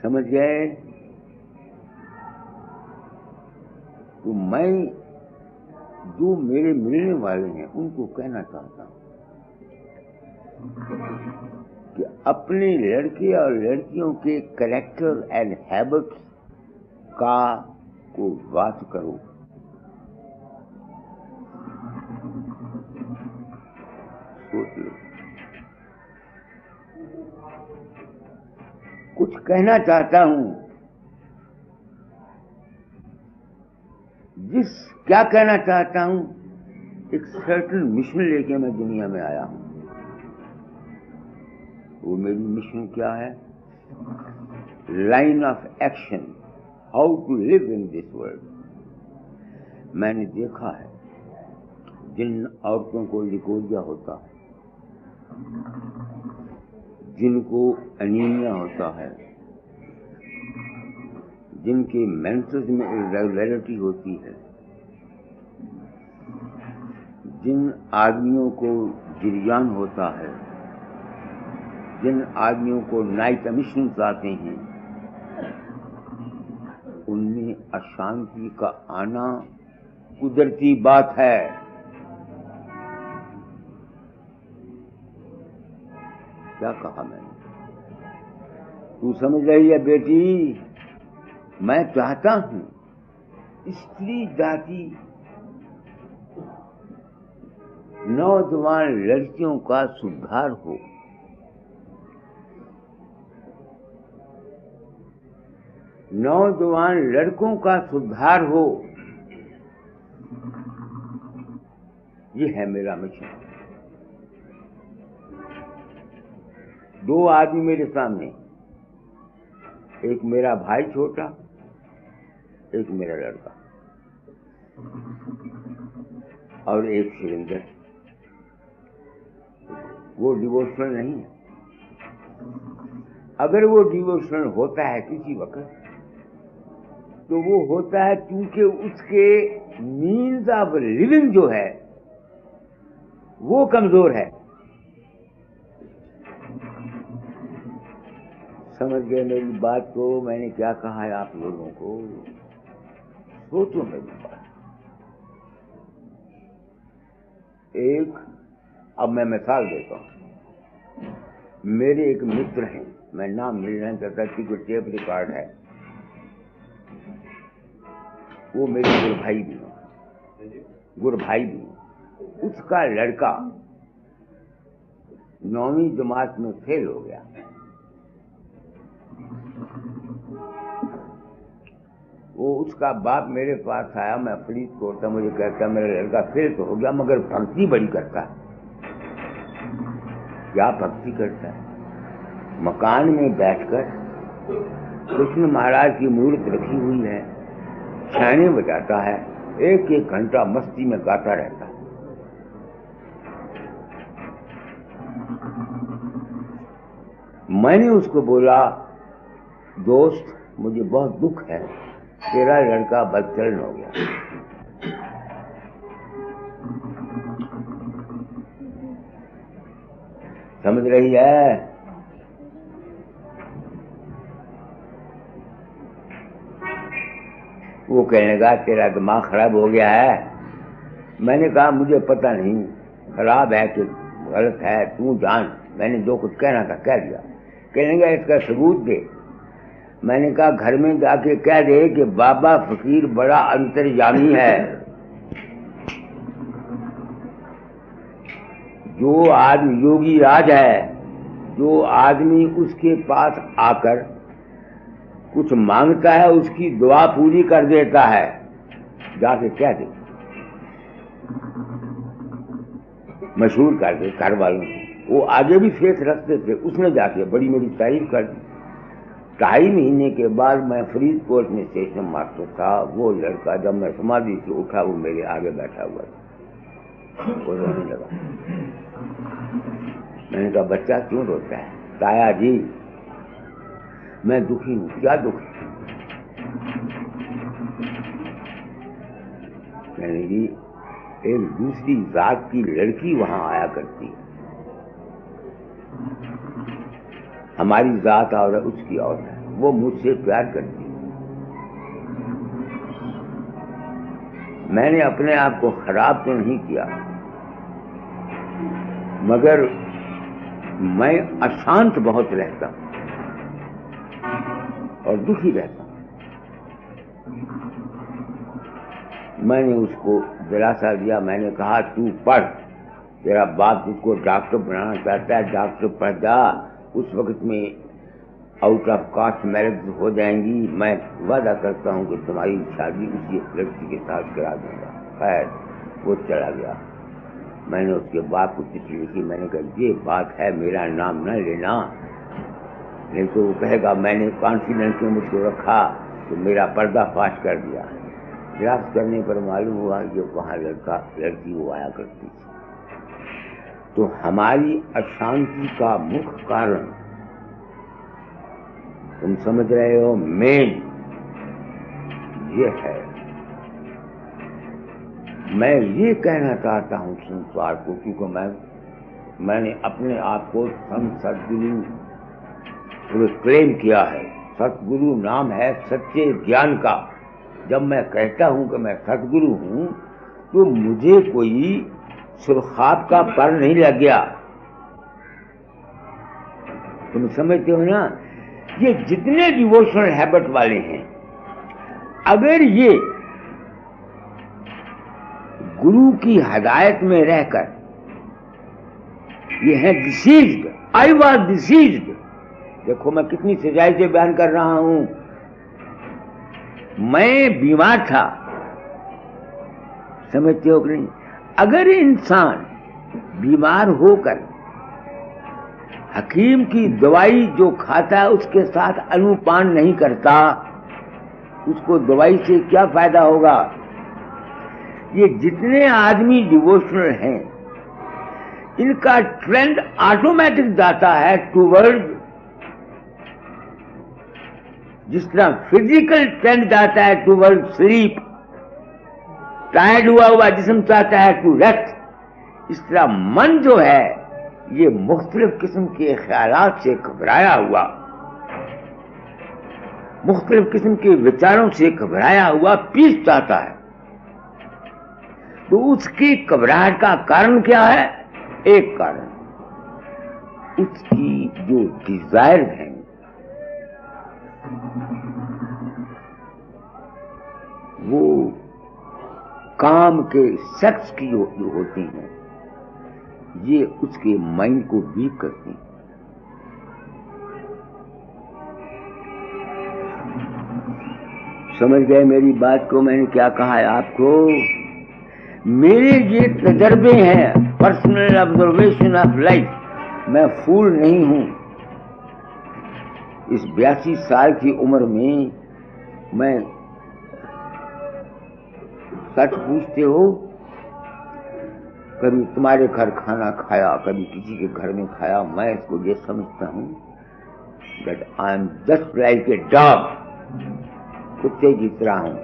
समझ गए। तो मैं जो मेरे मिलने वाले हैं उनको कहना चाहता हूं कि अपने लड़के और लड़कियों के कैरेक्टर एंड हैबिट्स का को बात करो। सोच लो। कुछ कहना चाहता हूं, क्या कहना चाहता हूं, एक सर्टन मिशन लेके मैं दुनिया में आया हूं। वो मेरी मिशन क्या है? Line of action, how to live in this world. मैंने देखा है जिन औरतों को लिकोरिया होता है, जिनको एनीमिया होता है, जिनके मेंसेस में इरेगुलरिटी होती है, जिन आदमियों को गिरजान होता है, जिन आदमियों को नाइट एमिशंस आते हैं, उनमें अशांति का आना कुदरती बात है। क्या कहा मैंने? तू समझ रही है बेटी? मैं चाहता हूं स्त्री जाति नौजवान लड़कियों का सुधार हो। नौजवान लड़कों का सुधार हो, ये है मेरा मिशन। दो आदमी मेरे सामने, एक मेरा भाई छोटा, एक मेरा लड़का और एक सुरेंद्र। वो डिवोशनल नहीं है। अगर वो डिवोशनल होता है किसी वक्त, तो वो होता है क्योंकि उसके मीन्स ऑफ लिविंग जो है वो कमजोर है। समझ गए मेरी बात को? मैंने क्या कहा है आप लोगों को? सोचो मेरी बात। एक, अब मैं मिसाल देता हूं। मेरे एक मित्र हैं, मैं नाम नहीं लेना चाहता कि कोई टेप रिकॉर्ड है, वो मेरे गुरभाई भी हैं। उसका लड़का 9वीं जमात में फेल हो गया। वो उसका बाप मेरे पास आया, मैं फरीदकोट था, मुझे कहता मेरा लड़का फेल तो हो गया मगर भक्ति बड़ी करता है। क्या भक्ति करता है? मकान में बैठकर कृष्ण महाराज की मूर्ति रखी हुई है, छाने बजाता है, एक एक घंटा मस्ती में गाता रहता है। मैंने उसको बोला, दोस्त मुझे बहुत दुख है, तेरा लड़का बदचलन हो गया। समझ रही है? वो कहने लगा तेरा दिमाग खराब हो गया है। मैंने कहा मुझे पता नहीं खराब है कि गलत है, तू जान। मैंने जो कुछ कहना था कह दिया। कहने लगा इसका सबूत दे। मैंने कहा घर में जाके कह दे कि बाबा फकीर बड़ा अंतर्यामी है। जो आदमी योगी राज है, जो आदमी उसके पास आकर कुछ मांगता है उसकी दुआ पूरी कर देता है। जाके कह दे, मशहूर कर दे घर वालों को। वो आगे भी फेस रखते थे। उसने जाके बड़ी मेरी तारीफ कर दी। 2.5 महीने के बाद मैं फरीदकोट में स्टेशन मास्टर था। वो लड़का जब मैं समाधि से उठा, वो मेरे आगे बैठा हुआ था, वो रोने लगा। मैंने कहा बच्चा क्यों रोता है? ताया जी मैं दुखी हूं। क्या दुख है? कहने लगी एक दूसरी जात की लड़की वहां आया करती है, हमारी जात और उसकी और है, वो मुझसे प्यार करती है। मैंने अपने आप को खराब तो नहीं किया, मगर मैं अशांत बहुत रहता और दुखी रहता। मैंने उसको दिलासा दिया, मैंने कहा तू पढ़, तेरा बाप तुझको डॉक्टर बनाना चाहता है, डॉक्टर पढ़ जा। उस वक्त में आउट ऑफ कास्ट मैरिज हो जाएंगी, मैं वादा करता हूँ कि तुम्हारी शादी उसी लड़की के साथ करा दूंगा। खैर वो चला गया। मैंने उसके बाप को चिट्ठी लिखी, मैंने कहा ये बात है, मेरा नाम न लेना, नहीं तो वो कहेगा मैंने कॉन्फिडेंस में मुझको रखा तो मेरा पर्दाफाश कर दिया। ड्राफ्ट करने पर मालूम हुआ कि वहाँ लड़की वो आया करती थी। तो हमारी अशांति का मुख्य कारण तुम समझ रहे हो, मेन ये है। मैं ये कहना चाहता हूँ संसार को, क्योंकि मैंने अपने आप को संत सदगुरु क्लेम किया है। सतगुरु नाम है सच्चे ज्ञान का। जब मैं कहता हूं कि मैं सतगुरु हूं तो मुझे कोई सुरखाब का पर नहीं लग गया। तुम समझते हो ना, ये जितने डिवोशनल हैबिट वाले हैं, अगर ये गुरु की हदायत में रहकर ये हैं डिसीज्ड, आई वॉज डिसीज्ड। देखो मैं कितनी सच्चाई से बयान कर रहा हूं। मैं बीमार था, समझते हो कि नहीं? अगर इंसान बीमार होकर हकीम की दवाई जो खाता है उसके साथ अनुपान नहीं करता, उसको दवाई से क्या फायदा होगा? ये जितने आदमी डिवोशनल हैं, इनका ट्रेंड ऑटोमेटिक जाता है टूवर्ड, जिस तरह फिजिकल ट्रेंड जाता है टूवर्ड स्लीप, टायर्ड हुआ जिस्म चाहता है टू रेस्ट, इस तरह मन जो है ये मुख्तलिफ किस्म के ख्यालात से घबराया हुआ, मुख्तलिफ किस्म के विचारों से घबराया हुआ पीस चाहता है। तो उसकी घबराहट का कारण क्या है? एक कारण उसकी जो डिजायर है, वो काम के सेक्स की जो होती हैं, ये उसके माइंड को वीक करती हैं। समझ गए मेरी बात को? मैंने क्या कहा है आपको? मेरे ये तजर्बे हैं, पर्सनल ऑब्जर्वेशन ऑफ लाइफ। मैं फूल नहीं हूं। इस 82 साल की उम्र में मैं, सच पूछते हो, कभी तुम्हारे घर खाना खाया, कभी किसी के घर में खाया, मैं इसको ये समझता हूं that I am just like a dog, कुत्ते की तरह हूं।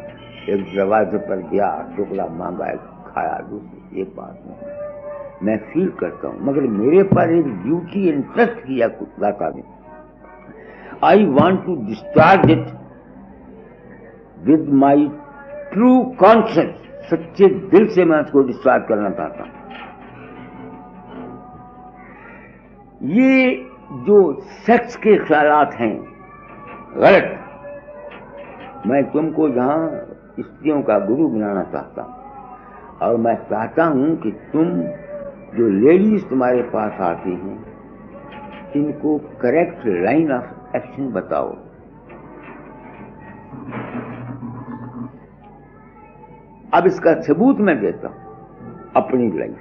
एक दरवाजे पर गया, टुकड़ा मांगा, खाया, दूसरी एक बात नहीं, मैं फील करता हूं, मगर मेरे पर एक ड्यूटी इंटरेस्ट किया कुत्ता ने। I want to discharge it with my true conscious, सच्चे दिल से मैं उसको डिस्चार्ज करना चाहता हूं। ये जो सेक्स के ख्यालात हैं गलत। मैं तुमको जहां स्त्रियों का गुरु बनाना चाहता हूं, और मैं चाहता हूं कि तुम जो लेडीज तुम्हारे पास आती हैं, इनको करेक्ट लाइन ऑफ एक्शन बताओ। अब इसका सबूत मैं देता हूं अपनी लाइफ।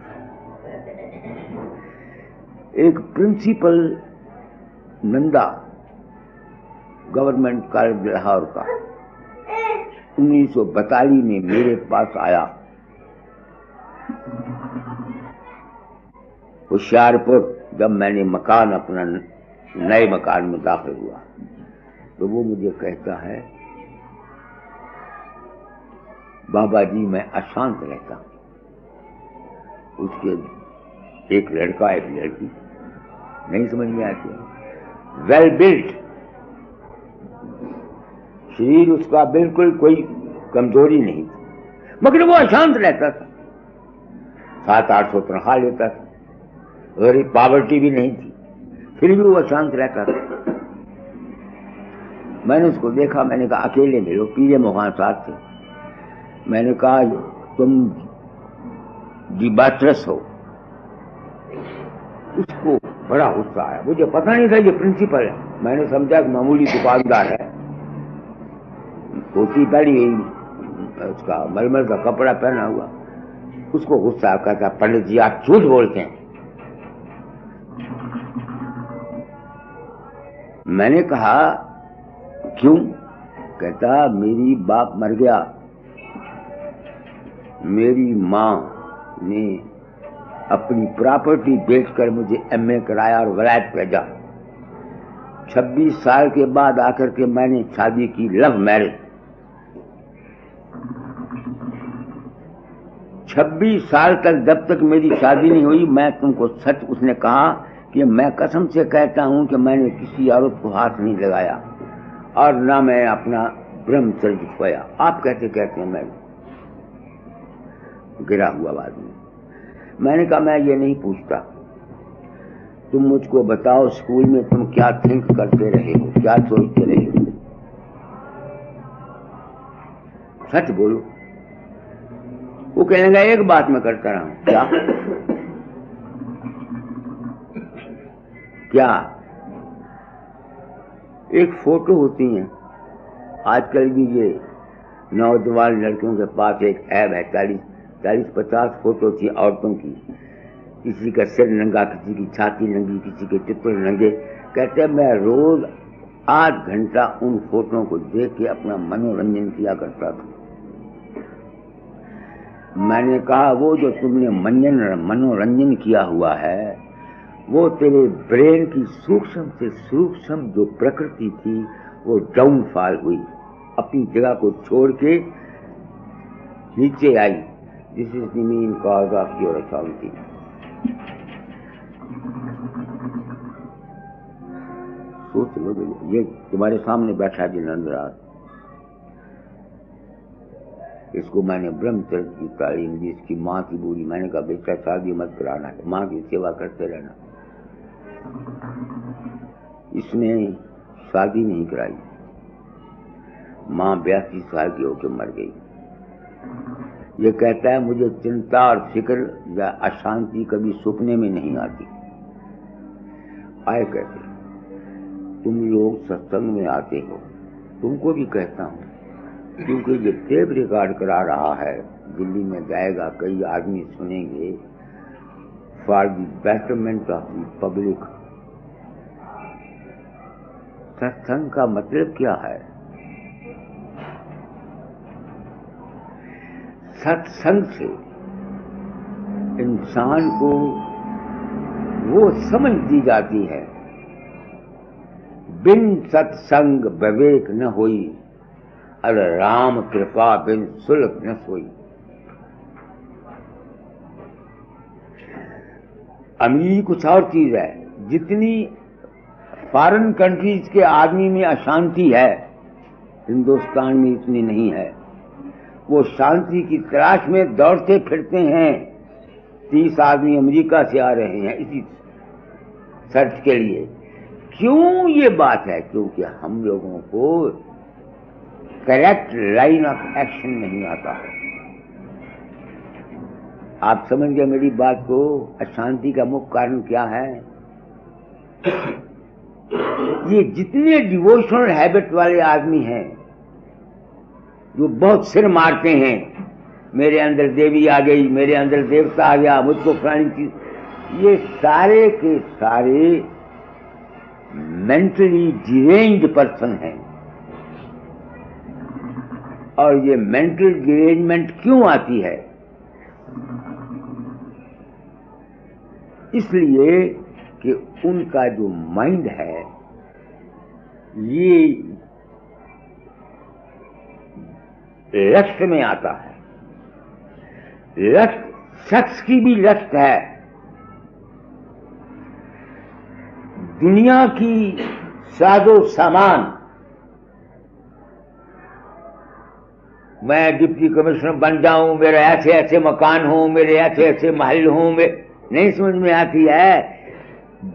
एक principal Nanda government college Lahore का 1942 में मेरे पास आया, होशियारपुर। जब मैंने मकान अपना नए मकान में दाखिल हुआ तो वो मुझे कहता है, बाबा जी मैं अशांत रहता हूं। उसके एक लड़का एक लड़की, नहीं समझ में आती, वेल बिल्ट, शरीर उसका बिल्कुल कोई कमजोरी नहीं थी, मगर वो अशांत रहता था, 700-800 तनख्वाह लेता था, गरीब, पॉवर्टी भी नहीं थी, फिर भी वो अशांत रहता था। मैंने उसको देखा, मैंने कहा अकेले मिलो, पीले मुखान साथ थे। मैंने कहा तुम डिबात्रस हो। उसको बड़ा गुस्सा आया, मुझे पता नहीं था ये प्रिंसिपल है। मैंने समझा कि मामूली दुकानदार है, धोती पहनी, उसका मलमल का कपड़ा पहना हुआ। उसको गुस्सा कहता, पंडित जी आप झूठ बोलते हैं। मैंने कहा क्यों? कहता मेरी बाप मर गया, मेरी माँ ने अपनी प्रॉपर्टी बेचकर मुझे एमए कराया और वलायत भेजा। 26 साल के बाद आकर के मैंने शादी की, लव मैरिज। 26 साल तक जब तक मेरी शादी नहीं हुई, मैं तुमको सच, उसने कहा कि मैं कसम से कहता हूं कि मैंने किसी औरत को हाथ नहीं लगाया और ना मैं अपना ब्रह्मचर्य खोया। आप कहते कहते हैं मैं गिरा हुआ आदमी। मैंने कहा मैं ये नहीं पूछता, तुम मुझको बताओ स्कूल में तुम क्या थिंक करते रहे हो, क्या सोचते रहे हो, सच बोलो। वो कहने लगा एक बात मैं करता रहा हूं। क्या? क्या? एक फोटो होती है, आजकल भी ये नौजवान लड़कियों के पास एक ऐप है, 40-50 फोटो थी औरतों की, किसी का सिर नंगा, किसी की छाती नंगी, किसी के चित्र नंगे। कहते हैं मैं रोज आध घंटा उन फोटो को देख के अपना मनोरंजन किया करता था। मैंने कहा वो जो तुमने मनोरंजन किया हुआ है, वो तेरे ब्रेन की सूक्ष्म से सूक्ष्म जो प्रकृति थी वो डाउनफॉल हुई, अपनी जगह को छोड़ के नीचे आई। This is the main cause of your अशांति। सोच लो, ये तुम्हारे सामने बैठा है नंदराज, इसको मैंने ब्रह्मचर्य की तालीम दी, इसकी माँ की बूढ़ी। मैंने कहा बेटा शादी मत कराना, माँ की सेवा करते रहना। इसने शादी नहीं कराई, माँ 82 साल की होकर मर गई। ये कहता है मुझे चिंता और फिक्र या अशांति कभी सपने में नहीं आती। आए कैसे? तुम लोग सत्संग में आते हो, तुमको भी कहता हूँ, क्योंकि ये टेप रिकॉर्ड करा रहा है, दिल्ली में जाएगा, कई आदमी सुनेंगे, for the betterment of the public. सत्संग का मतलब क्या है? सत्संग से इंसान को वो समझ दी जाती है, बिन सत्संग विवेक न होई, अल राम कृपा बिन सुलभ न सोई। अमीरी कुछ और चीज है। जितनी फॉरेन कंट्रीज के आदमी में अशांति है, हिंदुस्तान में इतनी नहीं है। वो शांति की तलाश में दौड़ते फिरते हैं। 30 आदमी अमेरिका से आ रहे हैं इसी सर्च के लिए। क्यों ये बात है? क्योंकि हम लोगों को करेक्ट लाइन ऑफ एक्शन नहीं आता है। आप समझ गए मेरी बात को? अशांति का मुख्य कारण क्या है? ये जितने डिवोशनल हैबिट वाले आदमी हैं, जो बहुत सिर मारते हैं, मेरे अंदर देवी आ गई, मेरे अंदर देवता आ गया, मुझको फलानी चीज, ये सारे के सारे मेंटली डिरेंज्ड पर्सन हैं। और ये मेंटल डिरेंजमेंट क्यों आती है? इसलिए कि उनका जो माइंड है ये लक्ष्य में आता है। लक्ष्य, शख्स की भी लक्ष्य है। दुनिया की साजो सामान मैं डिप्टी कमिश्नर बन जाऊं, मेरे ऐसे ऐसे मकान हो, मेरे ऐसे ऐसे महल हो, नहीं समझ में आती है।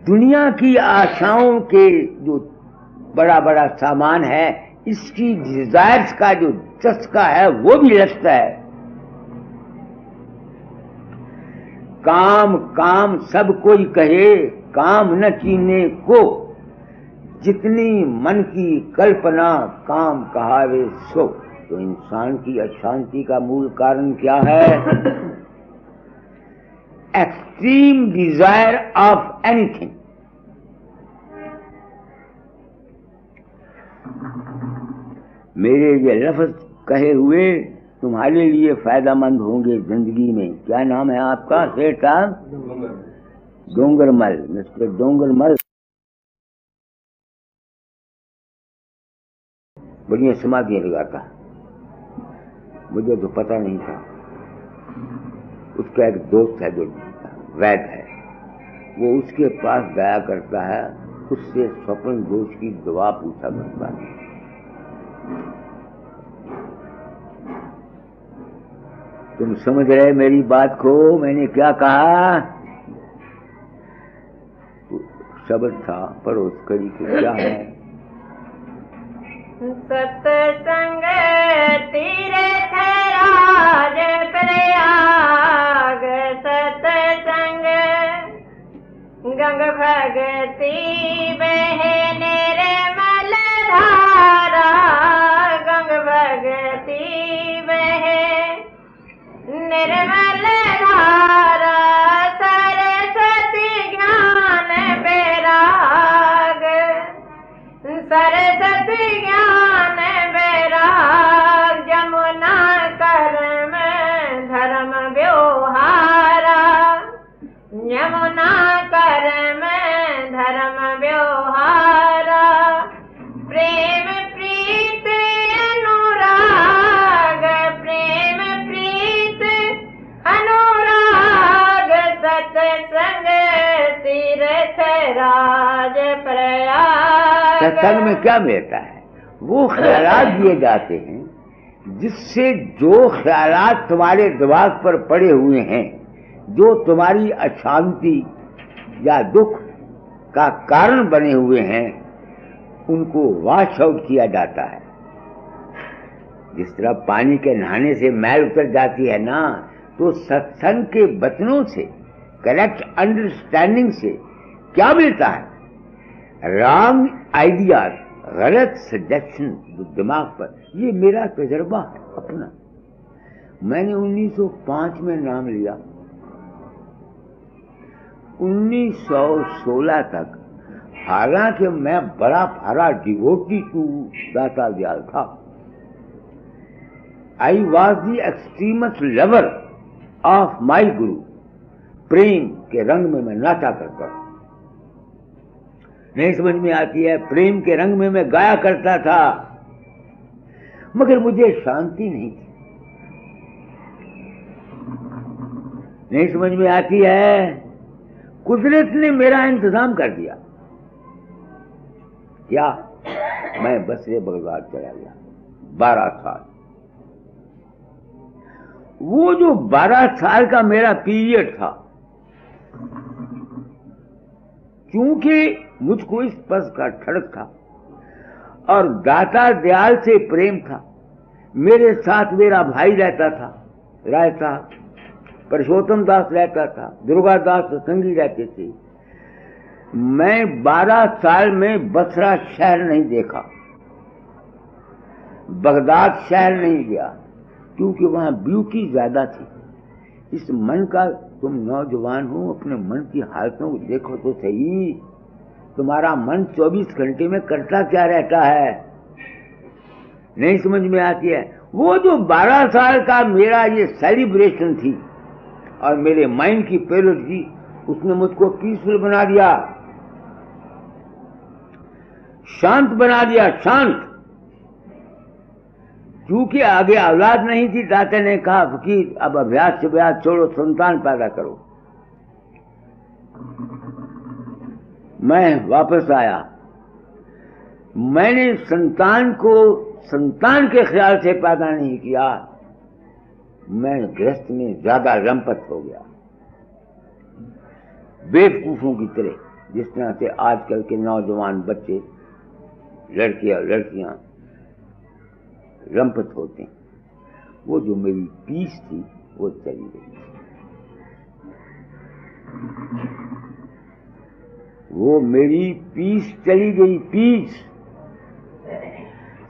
दुनिया की आशाओं के जो बड़ा बड़ा सामान है, इसकी डिजायर्स का जो चस्का है वो भी लगता है। काम काम सब कोई कहे, काम न चीने को, जितनी मन की कल्पना काम कहावे सो। तो इंसान की अशांति का मूल कारण क्या है? Extreme desire of anything. मेरे ये लफ्ज कहे हुए तुम्हारे लिए फायदामंद होंगे जिंदगी में। क्या नाम है आपका सेठ साहब? डोंगरमल, मिस्टर डोंगरमल। बढ़िया समाधियां लगाता, मुझे तो पता नहीं था। उसका एक दोस्त है जो वैद्य है, वो उसके पास गया करता है, उससे स्वप्न दोष की दवा पूछा करता है। तुम समझ रहे मेरी बात को? मैंने क्या कहा? शब्द था, पर उस कड़ी को क्या है? सत्संग तीर्थ राज प्रयाग, सत्संग गंग भगती बहे निर्मल धारा, गंग भगती बहे निर्मल धारा, सरस्वती ज्ञान बैराग, सरस्वती ज्ञान बैराग, जमुना कर्म धर्म व्यवहारा, यमुना कर्म धर्म व्यवहारा, प्रेम प्रीत अनुराग, प्रेम प्रीत अनुराग, सत्संग तीर्थ राज प्रयाग। सत्संग में क्या मिलता है? वो ख्यालात दिए जाते हैं जिससे जो ख्यालात तुम्हारे दिमाग पर पड़े हुए हैं, जो तुम्हारी अशांति या दुख का कारण बने हुए हैं, उनको वॉश आउट किया जाता है। जिस तरह पानी के नहाने से मैल उतर जाती है ना, तो सत्संग के वचनों से, करेक्ट अंडरस्टैंडिंग से क्या मिलता है? रॉन्ग आइडियाज, गलत सजेशन दिमाग पर। ये मेरा तजर्बा है अपना। मैंने 1905 में नाम लिया, 1916 तक, हालांकि मैं बड़ा भारा डिवोटी टू दाता दयाल था। I was the extremest lover of my guru. प्रेम के रंग में मैं नाचा करता था। नहीं समझ में आती है? प्रेम के रंग में मैं गाया करता था, मगर मुझे शांति नहीं थी। नहीं समझ में आती है? कुदरत ने मेरा इंतजाम कर दिया। क्या? मैं बसरे बगदाद चला गया 12 साल। वो जो 12 साल का मेरा पीरियड था, क्योंकि मुझको इस पद का ठड़क था और दाता दयाल से प्रेम था। मेरे साथ मेरा भाई रहता था, राय साहब, परशोत्तम दास रहता था, दुर्गा दास संगी रहते थे। मैं 12 साल में बसरा शहर नहीं देखा, बगदाद शहर नहीं गया, क्योंकि वहां ब्यूटी ज्यादा थी। इस मन का, तुम नौजवान हो, अपने मन की हालतों को देखो तो सही। तुम्हारा मन 24 घंटे में करता क्या रहता है? नहीं समझ में आती है? वो जो 12 साल का मेरा ये सेलिब्रेशन थी और मेरे माइंड की पेरियड थी, उसने मुझको पीसफुल बना दिया, शांत बना दिया, शांत। क्योंकि आगे औलाद नहीं थी, दाता ने कहा फकीर अब अभ्यास छोड़ो, संतान पैदा करो। मैं वापस आया। मैंने संतान को संतान के ख्याल से पैदा नहीं किया, मैं गृहस्थ में ज्यादा रंपत हो गया, बेवकूफों की तरह, जिस तरह से आजकल के नौजवान बच्चे, लड़के और लड़कियां रंपत होते हैं। वो जो मेरी पीस थी वो चली गई, वो मेरी पीस चली गई। पीस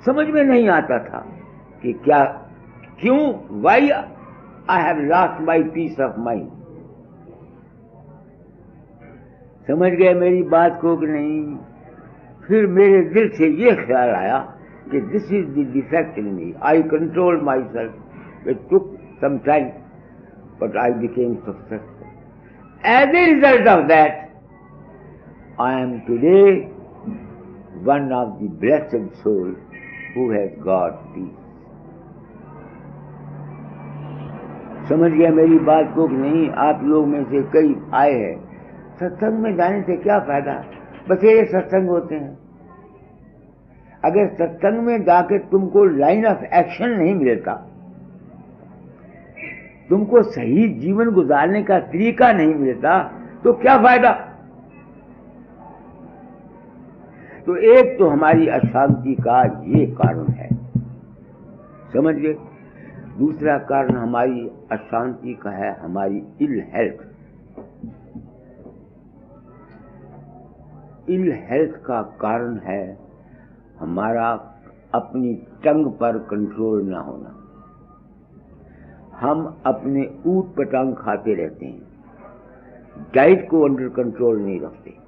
समझ में नहीं आता था कि क्या, क्यों, why I have lost my peace of mind. समझ गए मेरी बात को कि नहीं? फिर मेरे दिल से ये ख्याल आया कि this is the defect in me, I control myself. It took some time but I became successful. As a result of that I am today one of the blessed soul who has got peace. समझ गया मेरी बात को कि नहीं? आप लोग में से कई आए हैं, सत्संग में जाने से क्या फायदा? बथेरे सत्संग होते हैं। अगर सत्संग में जाके तुमको लाइन ऑफ एक्शन नहीं मिलता, तुमको सही जीवन गुजारने का तरीका नहीं मिलता, तो क्या फायदा? तो एक तो हमारी अशांति का ये कारण है, समझ गए? दूसरा कारण हमारी अशांति का है हमारी इल हेल्थ। इल हेल्थ का कारण है हमारा अपनी टंग पर कंट्रोल ना होना। हम अपने ऊट पटांग खाते रहते हैं, डाइट को अंडर कंट्रोल नहीं रखते।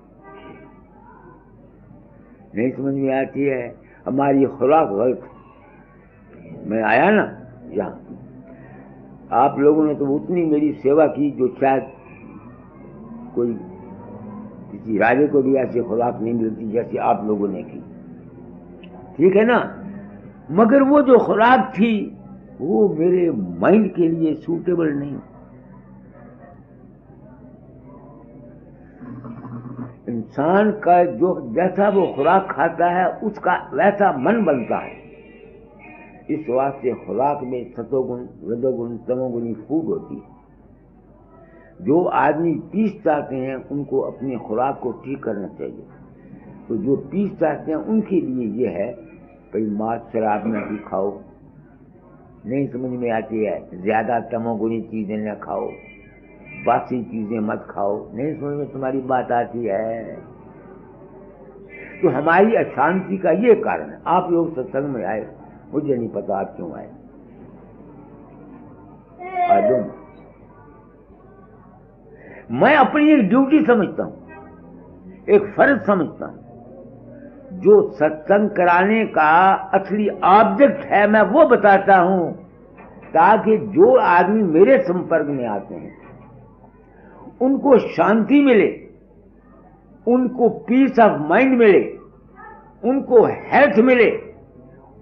नहीं समझ में आती है हमारी खुराक गलत। मैं आया ना यहाँ, आप लोगों ने तो उतनी मेरी सेवा की जो शायद कोई किसी राजे को भी ऐसी खुराक नहीं मिलती जैसी आप लोगों ने की, ठीक है ना? मगर वो जो खुराक थी वो मेरे माइंड के लिए सूटेबल नहीं। इंसान का जो जैसा वो खुराक खाता है उसका वैसा मन बनता है। इस वास्ते खुराक में सतोगुण, रजोगुण, तमोगुणी फूड होती है। जो आदमी पीस चाहते हैं उनको अपनी खुराक को ठीक करना चाहिए। तो जो पीस चाहते हैं उनके लिए ये है भाई मांस शराब न भी खाओ, नहीं समझ में आती है, ज्यादा तमोगुणी चीजें न खाओ, बासी चीजें मत खाओ, नहीं समझ में तुम्हारी बात आती है? तो हमारी अशांति का ये कारण है। आप लोग सत्संग में आए, मुझे नहीं पता आप क्यों आए। मैं अपनी एक ड्यूटी समझता हूं, एक फर्ज समझता हूं। जो सत्संग कराने का असली ऑब्जेक्ट है मैं वो बताता हूं, ताकि जो आदमी मेरे संपर्क में आते हैं उनको शांति मिले, उनको पीस ऑफ माइंड मिले, उनको हेल्थ मिले,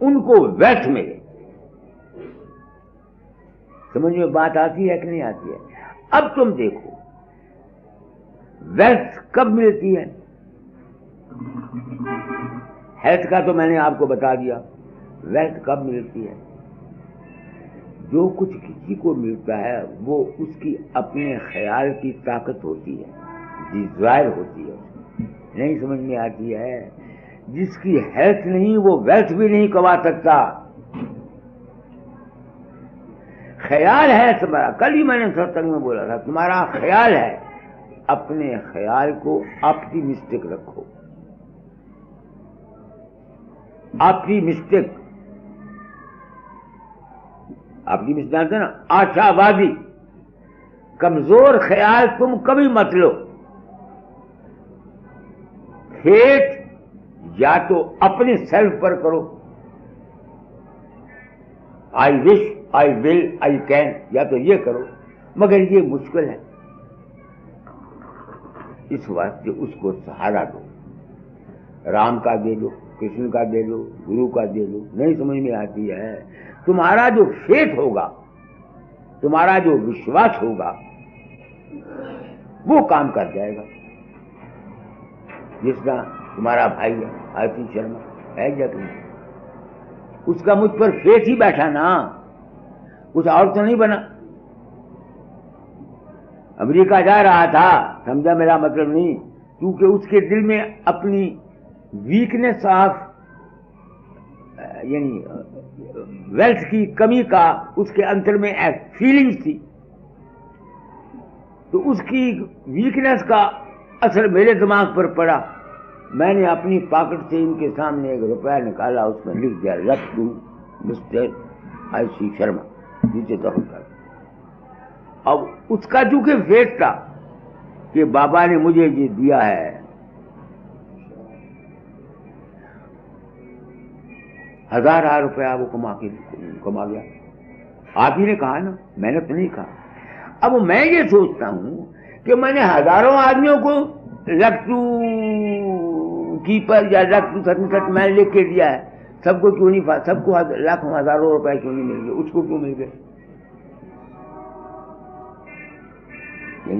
उनको वेल्थ मिले। समझ में बात आती है कि नहीं आती है? अब तुम देखो वेल्थ कब मिलती है? हेल्थ का तो मैंने आपको बता दिया। वेल्थ कब मिलती है? जो कुछ किसी को मिलता है वो उसकी अपने ख्याल की ताकत होती है, डिजायर होती है, नहीं समझ में आती है? जिसकी हेल्थ नहीं वो वेल्थ भी नहीं कमा सकता। ख्याल है तुम्हारा, कल ही मैंने सत्संग में बोला था, तुम्हारा ख्याल है, अपने ख्याल को ऑप्टिमिस्टिक रखो। ऑप्टिमिस्टिक, ऑप्टिमिस्ट जानते ना, आशावादी। कमजोर ख्याल तुम कभी मत लो। फेथ या तो अपने सेल्फ पर करो, I wish, I will, I can, या तो ये करो, मगर ये मुश्किल है। इस वास्ते उसको सहारा दो, राम का दे दो, कृष्ण का दे दो, गुरु का दे दो, नहीं समझ में आती है? तुम्हारा जो फेथ होगा, तुम्हारा जो विश्वास होगा, वो काम कर जाएगा। जिस तरह तुम्हारा भाई है आरती शर्मा है, या नहीं? उसका मुझ पर फेथ ही बैठा ना, कुछ और तो नहीं बना। अमेरिका जा रहा था, समझा मेरा मतलब नहीं, क्योंकि उसके दिल में अपनी वीकनेस ऑफ यानी वेल्थ की कमी का उसके अंतर में एक फीलिंग्स थी, तो उसकी वीकनेस का असर मेरे दिमाग पर पड़ा। मैंने अपनी पॉकेट से इनके सामने 1 रुपया निकाला, उसमें लिख दिया love to mister I C. Sharma, नीचे दखल कर। अब उसका चूंकि फेथ था कि बाबा ने मुझे ये दिया है, 1000 रुपया वो कमा गया। आप ही ने कहा ना, मैंने तो नहीं कहा। अब मैं ये सोचता हूं कि मैंने हजारों आदमियों को लक टू कीपर या लक टू सच मैं लिख के दिया है, सबको क्यों नहीं, सबको लाखों हजारों रुपए क्यों नहीं मिल गए, उसको क्यों मिल गए?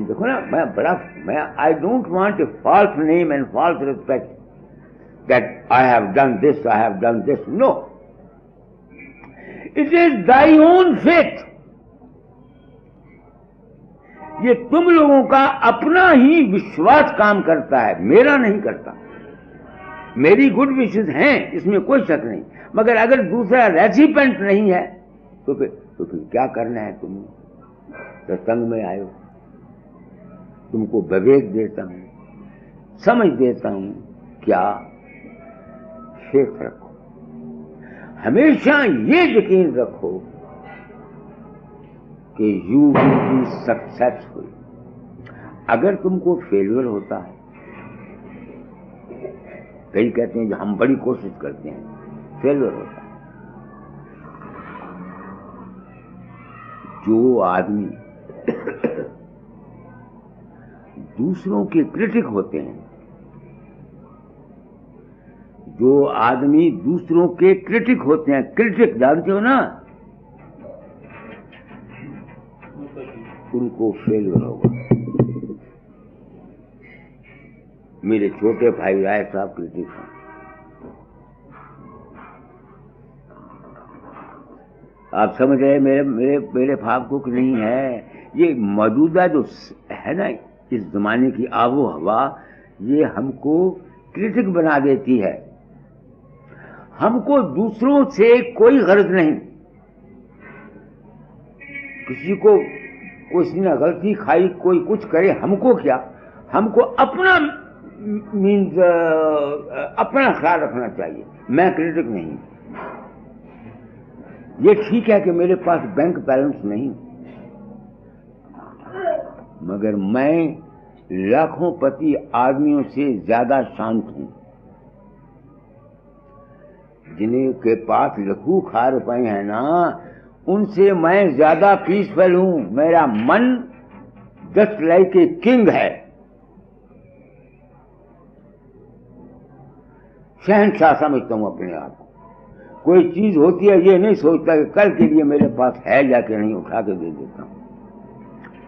देखो ना, मैं I don't want a false name and false respect that I have done this, I have done this. No, it is thy own faith. ये तुम लोगों का अपना ही विश्वास काम करता है, मेरा नहीं करता। मेरी गुड विशेस हैं, इसमें कोई शक नहीं, मगर अगर दूसरा रेसिपेंट नहीं है तो फिर क्या करना है? तुम सत्संग में आए हो, तुमको विवेक देता हूं, समझ देता हूं, क्या फेथ रखो, हमेशा ये यकीन रखो कि यू विल बी सक्सेसफुल। अगर तुमको फेलियर होता है, कई कहते हैं जो हम बड़ी कोशिश करते हैं, फेलियर होता है। जो आदमी दूसरों के क्रिटिक होते हैं, जो आदमी दूसरों के क्रिटिक होते हैं, क्रिटिक जानते हो ना, उनको फेलियर होगा। मेरे छोटे भाई राय साहब क्रिटिक हैं, आप समझ रहे मेरे भाव को कि नहीं है? ये मौजूदा जो है ना इस जमाने की आबो हवा, ये हमको क्रिटिक बना देती है। हमको दूसरों से कोई गर्ज नहीं, किसी को किसी ने गलती खाई, कोई कुछ करे, हमको क्या, हमको अपना मीन्स अपना ख्याल रखना चाहिए। मैं क्रिटिक नहीं। ये ठीक है कि मेरे पास बैंक बैलेंस नहीं, मगर मैं लाखों पति आदमियों से ज्यादा शांत हूं। जिन्हें के पास लखू खा रुपए हैं ना, उनसे मैं ज्यादा पीसफुल हूं। मेरा मन जस्ट लाइक ए किंग है, शहंशाह समझता हूं अपने आप को। कोई चीज होती है ये नहीं सोचता कि कल के लिए मेरे पास है या कि नहीं, उठा के दे देता हूं,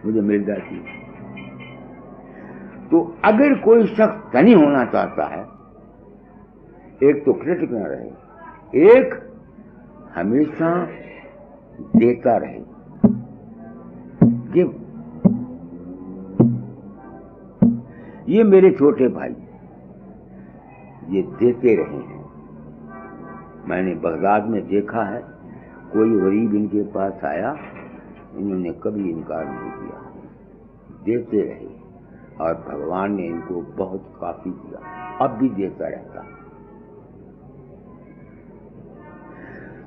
मुझे मिल जाती है। तो अगर कोई शख्स धनी होना चाहता है, एक तो क्रिटिक न रहे, एक हमेशा देता रहे, गिव। ये मेरे छोटे भाई ये देते रहे हैं। मैंने बगदाद में देखा है, कोई गरीब इनके पास आया, इन्होंने कभी इनकार नहीं किया, देते रहे, और भगवान ने इनको बहुत काफी दिया, अब भी देता रहता।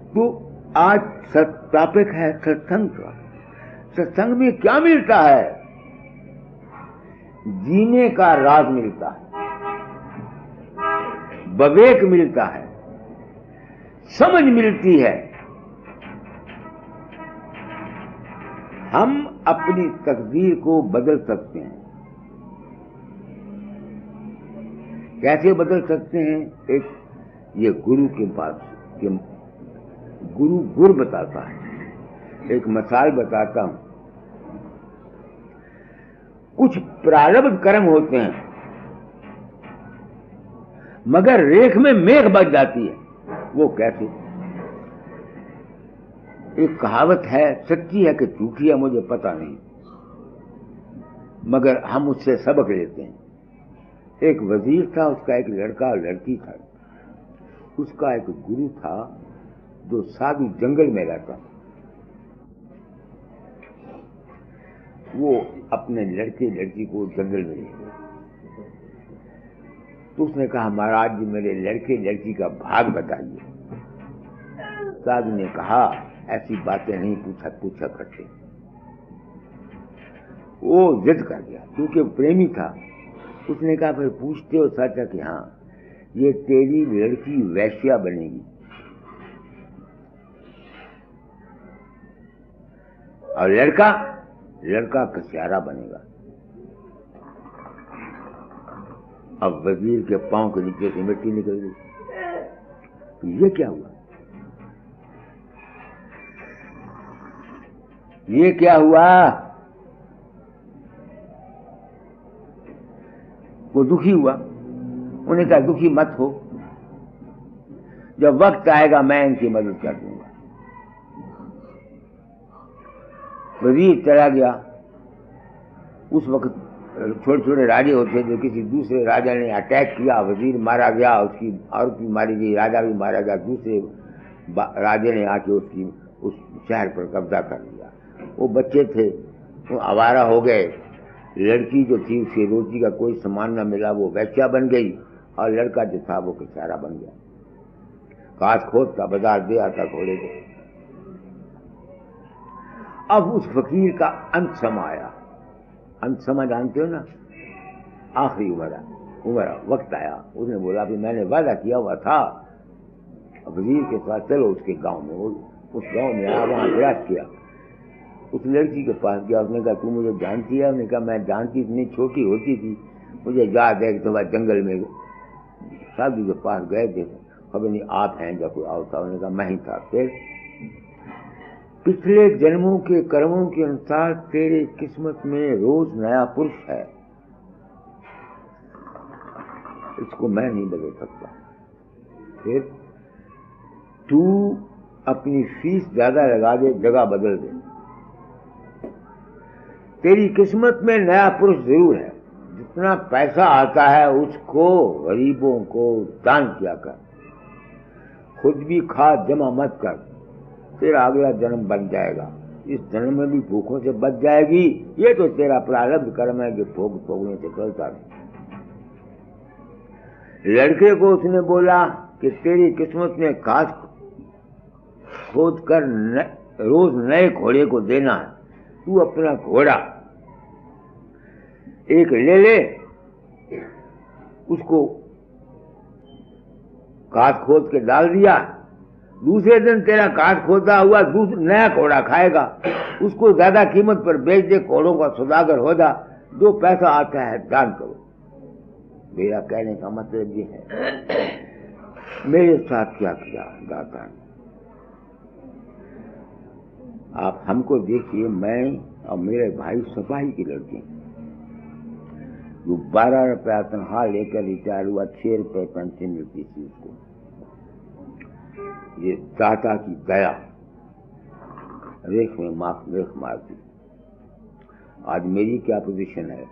तो आज टॉपिक है सत्संग का। सत्संग में क्या मिलता है? जीने का राज मिलता है, विवेक मिलता है, समझ मिलती है। हम अपनी तकदीर को बदल सकते हैं। कैसे बदल सकते हैं? एक ये गुरु के पास के गुरु गुर बताता है। एक मिसाल बताता हूं। कुछ प्रारब्ध कर्म होते हैं, मगर रेख में मेघ बच जाती है। वो कैसे? एक कहावत है, सच्ची है कि झूठी है मुझे पता नहीं, मगर हम उससे सबक लेते हैं। एक वजीर था, उसका एक लड़का और लड़की था। उसका एक गुरु था जो साधु जंगल में रहता था। वो अपने लड़के लड़की को जंगल में ले गए। तो उसने कहा, महाराज जी मेरे लड़के लड़की का भाग बताइए। साधु ने कहा, ऐसी बातें नहीं पूछा करते। वो जिद कर गया क्योंकि प्रेमी था। उसने कहा, फिर पूछते हो सच है कि हाँ, ये तेरी लड़की वैश्या बनेगी और लड़का कसियारा बनेगा। अब वजीर के पांव के नीचे से मिट्टी निकल गई। ये क्या हुआ? ये क्या हुआ? वो दुखी हुआ। उन्होंने कहा, दुखी मत हो, जब वक्त आएगा मैं इनकी मदद कर दूंगा। वजीर चला गया। उस वक्त छोटे छोटे राजे होते थे, किसी दूसरे राजा ने अटैक किया, वजीर मारा गया, उसकी औरत भी मारी गई, राजा भी मारा गया। दूसरे राजे ने आके उस शहर पर कब्जा कर लिया। वो बच्चे थे, वो आवारा हो गए। लड़की जो थी उसकी रोटी का कोई सामान न मिला, वो वैश्या बन गई, और लड़का जो था वो कसारा बन गया। काश खोदता बाजार दे आता घोड़े को। अब उस फकीर का अंत समा आया। अंत समा जानते हो ना, आखिरी उम्र वक्त आया। उसने बोला कि मैंने वादा किया हुआ था वजीर के साथ, चलो उसके गांव में। उस गांव में आया, वहां प्रयास किया। उस लड़की के पास गया। उसने कहा, तू मुझे जानती है? उसने कहा, मैं जानती, इतनी छोटी होती थी, मुझे याद है कि तुम्हारे जंगल में साधु के पास गए थे, खबर नहीं आप हैं या कोई और था। उन्होंने कहा, मैं ही था। फिर पिछले जन्मों के कर्मों के अनुसार तेरे किस्मत में रोज नया पुरुष है, इसको मैं नहीं बदल सकता। फिर तू अपनी फीस ज्यादा लगा दे, जगह बदल दे। तेरी किस्मत में नया पुरुष जरूर है। जितना पैसा आता है उसको गरीबों को दान किया कर, खुद भी खा, जमा मत कर। तेरा अगला जन्म बन जाएगा, इस जन्म में भी भूखों से बच जाएगी। ये तो तेरा प्रारब्ध कर्म है कि भोग भोगने से चलता नहीं। लड़के को उसने बोला कि तेरी किस्मत में काश खोद कर रोज नए घोड़े को देना है। तू अपना घोड़ा एक ले, उसको काट खोद के डाल दिया। दूसरे दिन तेरा काट खोदा हुआ नया घोड़ा खाएगा, उसको ज्यादा कीमत पर बेच दे, घोड़ों का सौदागर हो जा, जो पैसा आता है दान करो। मेरा कहने का मतलब ये है, मेरे साथ क्या किया दाता ने। आप हमको देखिए, मैं और मेरे भाई सिपाही की लड़के, जो 12 रुपया तनख्वाह लेकर रिटायर हुआ, 6 रुपये पेंशन मिलती थी उसको। ये दाता की दया रेख मारती। आज मेरी क्या पोजीशन है,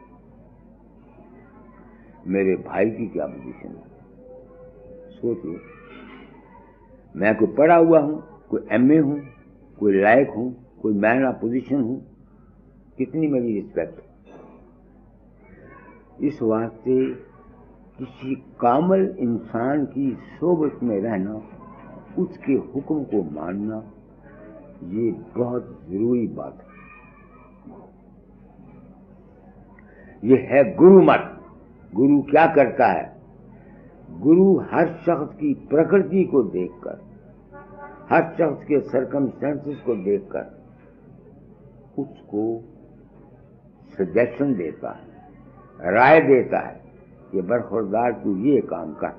मेरे भाई की क्या पोजीशन है, सोचो। मैं कोई पढ़ा हुआ हूं, कोई MA हूं, कोई लायक हूं, कोई मैन पोजीशन हूं, कितनी मेरी रिस्पेक्ट। इस वास्ते किसी कामल इंसान की सोबत में रहना, उसके हुक्म को मानना, ये बहुत जरूरी बात है। ये है गुरु मत। गुरु क्या करता है? गुरु हर शख्स की प्रकृति को देखकर, हर शख्स के सर्कमस्टेंसेस को देखकर उसको सजेशन देता है, राय देता है कि बरखुरदार तू ये काम कर।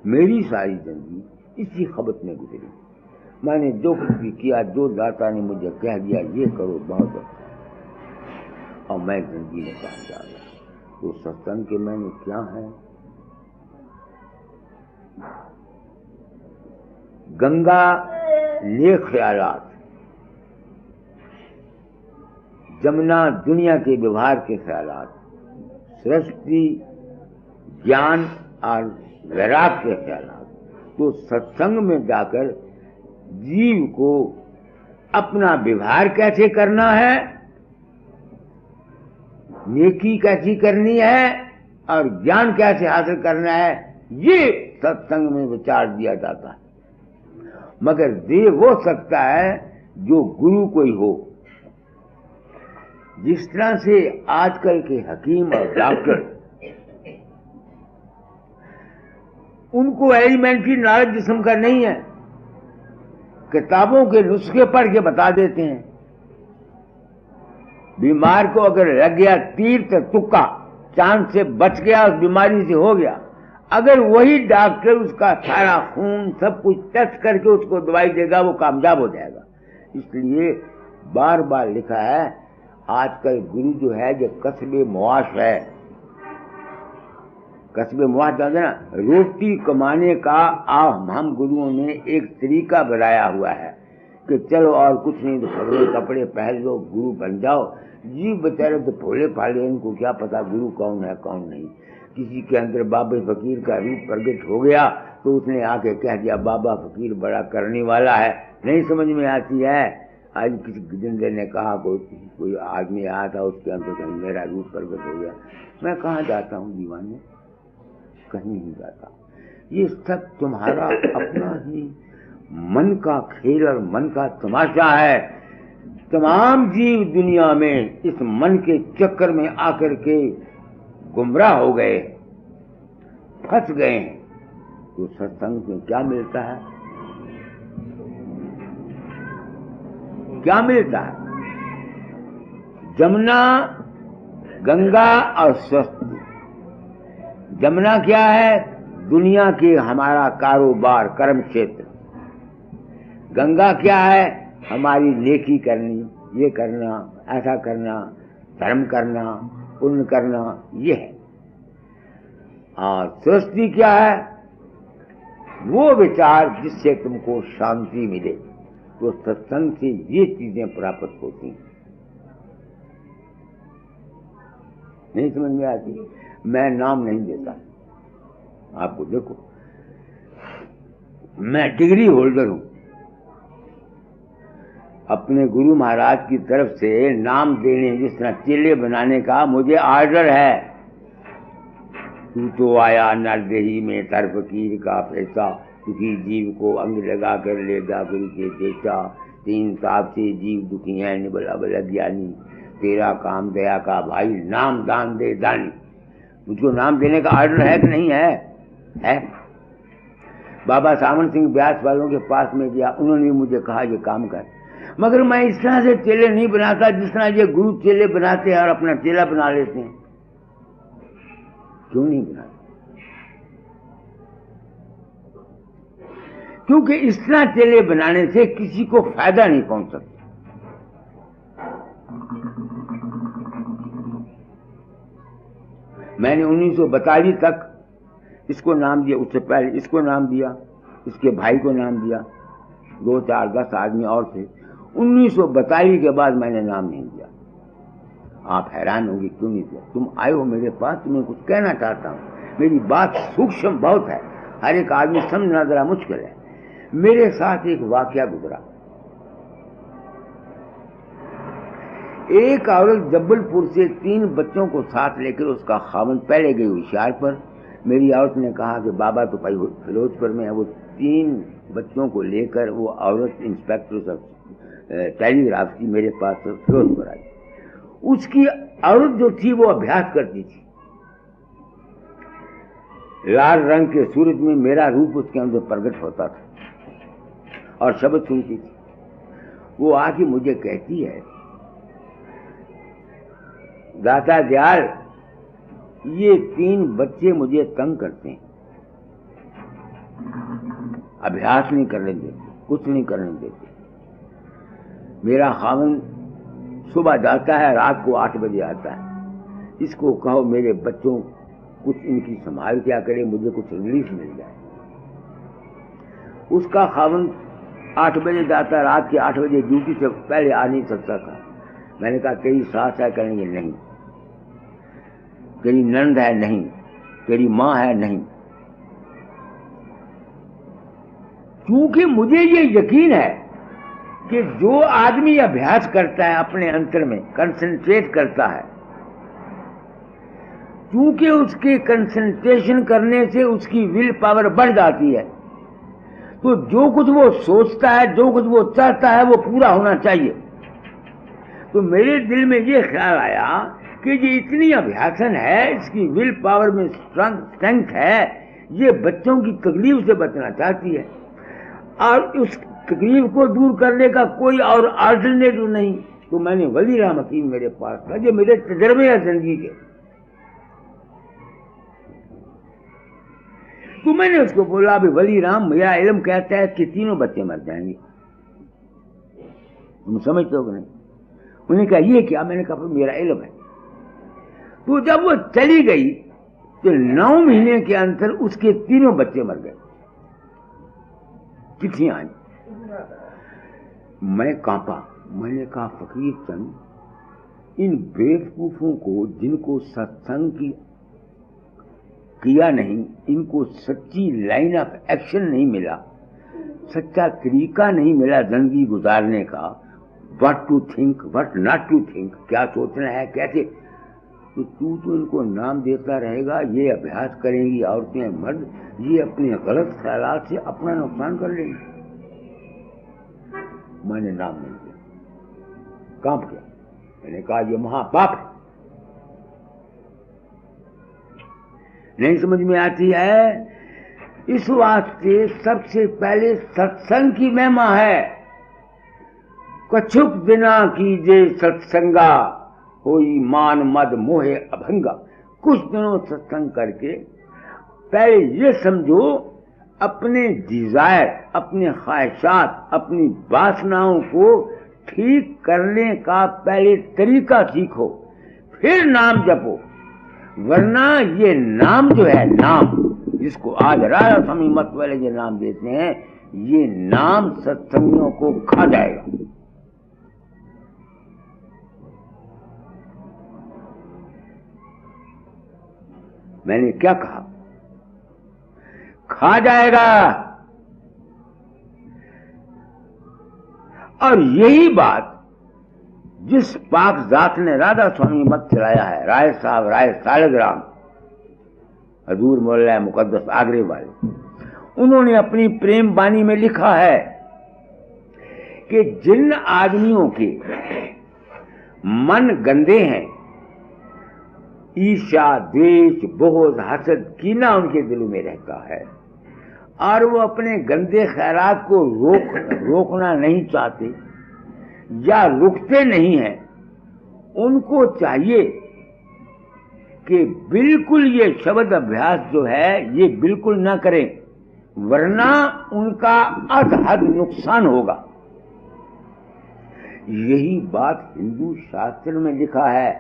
मेरी सारी जिंदगी इसी खबत में गुजरी। मैंने जो कुछ भी किया, जो दाता ने मुझे कह दिया ये करो, बहुत अच्छा, और मैं जिंदगी में कामयाब गया। तो सत्संग के मैंने क्या है, गंगा नेक ख्यालात, जमुना दुनिया के व्यवहार के ख्यालात, सृष्टि, ज्ञान और वैराग के ख्यालात। तो सत्संग में जाकर जीव को अपना व्यवहार कैसे करना है, नेकी कैसी करनी है और ज्ञान कैसे हासिल करना है, ये सत्संग में विचार दिया जाता है। मगर दे वो सकता है जो गुरु कोई हो। जिस तरह से आजकल के हकीम और डॉक्टर, उनको एलिमेंट्री नॉलेज जिस्म का नहीं है, किताबों के नुस्खे पढ़ के बता देते हैं। बीमार को अगर लग गया तीर तो तुक्का, चांद से बच गया, उस बीमारी से हो गया। अगर वही डॉक्टर उसका सारा खून सब कुछ टेस्ट करके उसको दवाई देगा, वो कामयाब हो जाएगा। इसलिए बार बार लिखा है, आजकल गुरु जो है जो कस्बे मुआश है। कस्बे मुआश जानते ना, रोटी कमाने का हम गुरुओं ने एक तरीका बनाया हुआ है कि चलो और कुछ नहीं तो फगड़े कपड़े पहन लो, गुरु बन जाओ। जीव बेचारे तो भोले फाले, इनको क्या पता गुरु कौन है कौन नहीं। किसी के अंदर बाबा फकीर का रूप प्रकट हो गया तो उसने आके कह दिया बाबा फकीर बड़ा करने वाला है। नहीं समझ में आती है। आज किसी जिंदे ने कहा, कोई आदमी आया था, उसके अंदर कहीं मेरा रूप प्रकट हो गया। मैं कहाँ जाता हूँ दीवाने, कहीं नहीं जाता। ये सब तुम्हारा अपना ही मन का खेल और मन का तमाशा है। तमाम जीव दुनिया में इस मन के चक्कर में आकर के गुमराह हो गए, फंस गए। तो सत्संग में क्या मिलता है, क्या मिलता है? जमुना, गंगा और स्वस्ति। जमुना क्या है? दुनिया के हमारा कारोबार, कर्म क्षेत्र। गंगा क्या है? हमारी नेकी करनी, ये करना, ऐसा करना, धर्म करना, पुण्य करना, ये है। और सृष्टि क्या है? वो विचार जिससे तुमको शांति मिले। तो सत्संग से ये चीजें प्राप्त होती हैं। नहीं समझ में आती? मैं नाम नहीं देता आपको। देखो, मैं डिग्री होल्डर हूं। अपने गुरु महाराज की तरफ से नाम देने, जिस तरह चेले बनाने का मुझे आर्डर है। तू तो आया नरदेही में तर फकीर का पैसा, दुखी जीव को अंग लगा कर ले जा गुरु के देता। तीन साहब से जीव दुखी है निबल अबल ज्ञानी, तेरा काम दया का भाई, नाम दान दे दानी। मुझको नाम देने का आर्डर है कि नहीं है? है। बाबा सावन सिंह व्यास वालों के पास में गया, उन्होंने मुझे कहा ये काम कर। मगर मैं इस तरह से चेले नहीं बनाता जिस तरह ये गुरु चेले बनाते हैं और अपना चेला बना लेते हैं। क्यों नहीं बनाते? क्योंकि इस तरह चेले बनाने से किसी को फायदा नहीं पहुंच सकता। मैंने 1942 तक इसको नाम दिया, उससे पहले इसको नाम दिया, इसके भाई को नाम दिया, 2, 4, 10 आदमी और थे। 1942 के बाद मैंने नाम नहीं दिया। आप हैरान होंगे क्यों नहीं दिया? तुम आए हो मेरे पास, तुम्हें कुछ कहना चाहता हूं। मेरी बात सूक्ष्म बहुत है, हर एक आदमी समझना जरा मुश्किल है। मेरे साथ एक वाकया गुजरा। एक औरत जबलपुर से 3 बच्चों को साथ लेकर, उसका खामन पहले गई होशियारपुर। मेरी औरत ने कहा कि बाबा तो भाई फिरोजपुर में है। वो 3 बच्चों को लेकर वो औरत इंस्पेक्टर टेलीग्राफ की मेरे पास फिरोजपुर आई। उसकी औरत जो थी वो अभ्यास करती थी। लाल रंग के सूरज में मेरा रूप उसके अंदर प्रकट होता था और शब्द सुनती थी। वो आके मुझे कहती है, दाता दयाल, ये 3 बच्चे मुझे तंग करते हैं, अभ्यास नहीं करने देते, कुछ नहीं करने देते। मेरा खामन सुबह जाता है, रात को 8 बजे आता है। इसको कहो मेरे बच्चों कुछ इनकी संभाल क्या करे, मुझे कुछ रिलीफ मिल जाए। उसका खामन 8 बजे जाता है, रात के 8 बजे ड्यूटी से पहले आ नहीं सकता था। मैंने कहा तेरी सास है? कहेंगे नहीं। तेरी नंद है? नहीं। तेरी माँ है? नहीं। क्योंकि मुझे ये यकीन है कि जो आदमी अभ्यास करता है, अपने अंतर में कंसंट्रेट करता है, क्योंकि उसके कंसंट्रेशन करने से उसकी विल पावर बढ़ जाती है, तो जो कुछ वो सोचता है, जो कुछ वो चाहता है, वो पूरा होना चाहिए। तो मेरे दिल में ये ख्याल आया कि ये इतनी अभ्यासन है, इसकी विल पावर में स्ट्रेंथ है, ये बच्चों की तकलीफ से बचना चाहती है और उस तकलीफ को दूर करने का कोई और अल्टरनेटिव नहीं। तो मैंने वली राम हकीम मेरे पास था, जो मेरे तजर्बे है जिंदगी के, तो मैंने उसको बोला भी वली राम, मेरा इल्म कहता है कि तीनों बच्चे मर जाएंगे, तुम समझते हो कि नहीं? उन्होंने कहा ये क्या? मैंने कहा मेरा इल्म है। तो जब वो चली गई तो 9 महीने के अंदर उसके तीनों बच्चे मर गए। चिट्ठियां आई, मैं कांपा। मैंने कहा फकीर चंद, इन बेवकूफों को, जिनको सत्संग की किया नहीं, इनको सच्ची लाइन ऑफ एक्शन नहीं मिला, सच्चा तरीका नहीं मिला जिंदगी गुजारने का, what to think, what not to think, क्या सोचना है, कैसे, तो तू तो इनको नाम देता रहेगा, ये अभ्यास करेंगी औरतें मर्द, ये अपने गलत ख्यालात से अपना नुकसान कर लेंगे। मैंने नाम नहीं दिया, कांप गया। मैंने कहा ये महापाप है, नहीं समझ में आती है। इस वास्ते सबसे पहले सत्संग की महिमा है। कछुक बिना कीजे सत्संगा, होई मान मद मोहे अभंगा। कुछ दिनों सत्संग करके पहले ये समझो, अपने डिजायर, अपने ख्वाहिशात, अपनी वासनाओं को ठीक करने का पहले तरीका सीखो, फिर नाम जपो। वरना ये नाम जो है, नाम जिसको आज राजा स्वामी मत वाले जो नाम देते हैं, ये नाम सत्संगियों को खा जाएगा। मैंने क्या कहा? खा जाएगा। और यही बात जिस पाक जात ने राधा स्वामी मत चलाया है, राय साहब, राय सालग्राम, हजूर मौला मुकद्दस आगरे वाले, उन्होंने अपनी प्रेम बानी में लिखा है कि जिन आदमियों के मन गंदे हैं, ईर्ष्या, द्वेष, बोझ, हसद, कीना उनके दिल में रहता है और वो अपने गंदे ख्यालात को रोकना नहीं चाहते या रुकते नहीं हैं, उनको चाहिए कि बिल्कुल ये शब्द अभ्यास जो है ये बिल्कुल ना करें, वरना उनका अधहद नुकसान होगा। यही बात हिंदू शास्त्र में लिखा है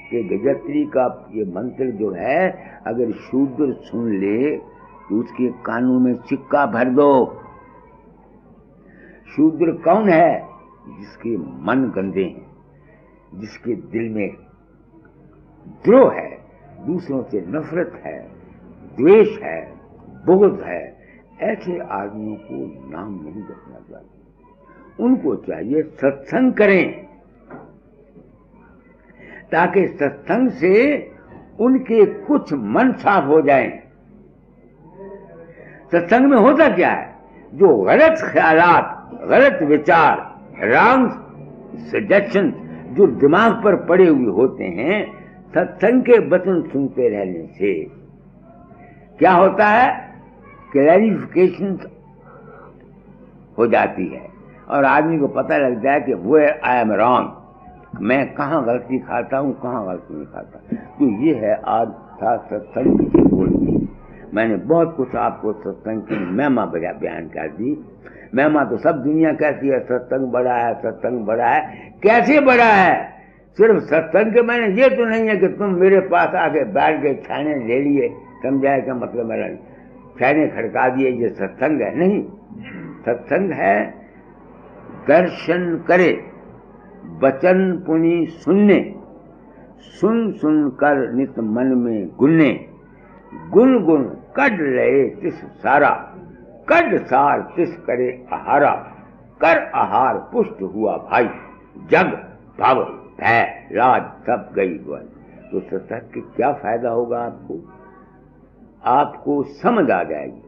कि गजत्री का ये मंत्र जो है, अगर शूद्र सुन ले तो उसके कानों में सिक्का भर दो। शूद्र कौन है? जिसके मन गंदे हैं, जिसके दिल में द्रोह है, दूसरों से नफरत है, द्वेष है, बुग़्ज़ है, ऐसे आदमियों को नाम नहीं रखना चाहिए। उनको चाहिए सत्संग करें, ताकि सत्संग से उनके कुछ मन साफ हो जाएं। सत्संग में होता क्या है? जो गलत ख्यालात, गलत विचार, रॉन्ग सजेशन जो दिमाग पर पड़े हुए होते हैं, सत्संग के वचन सुनते रहने से क्या होता है? क्लैरिफिकेशन हो जाती है और आदमी को पता लगता है कि वो आई एम रॉन्ग, मैं कहाँ गलती खाता हूँ, कहाँ गलती नहीं खाता। तो ये है आज था सत्संग की बोलती। मैंने बहुत कुछ आपको सत्संग की महिमा बयान कर दी। महिमा तो सब दुनिया कहती है, सत्संग बड़ा है, सत्संग बड़ा है। कैसे बड़ा है? सिर्फ सत्संग के मैंने ये तो नहीं है कि तुम मेरे पास आके बैठ के छाने ले लिए, समझाए का मतलब मेरा छाने खड़का दिए, ये सत्संग है? नहीं, सत्संग है दर्शन करे, बचन पुनि सुनने, सुन सुन कर नित मन में गुन्ने, गुन गुन कड लए तिस सारा, कड सार तिस करे आहारा, कर आहार पुष्ट हुआ भाई, जग भव भय लाज सब गई ग्वाल। तो सत्संग के क्या फायदा होगा आपको? आपको समझ आ जाएगी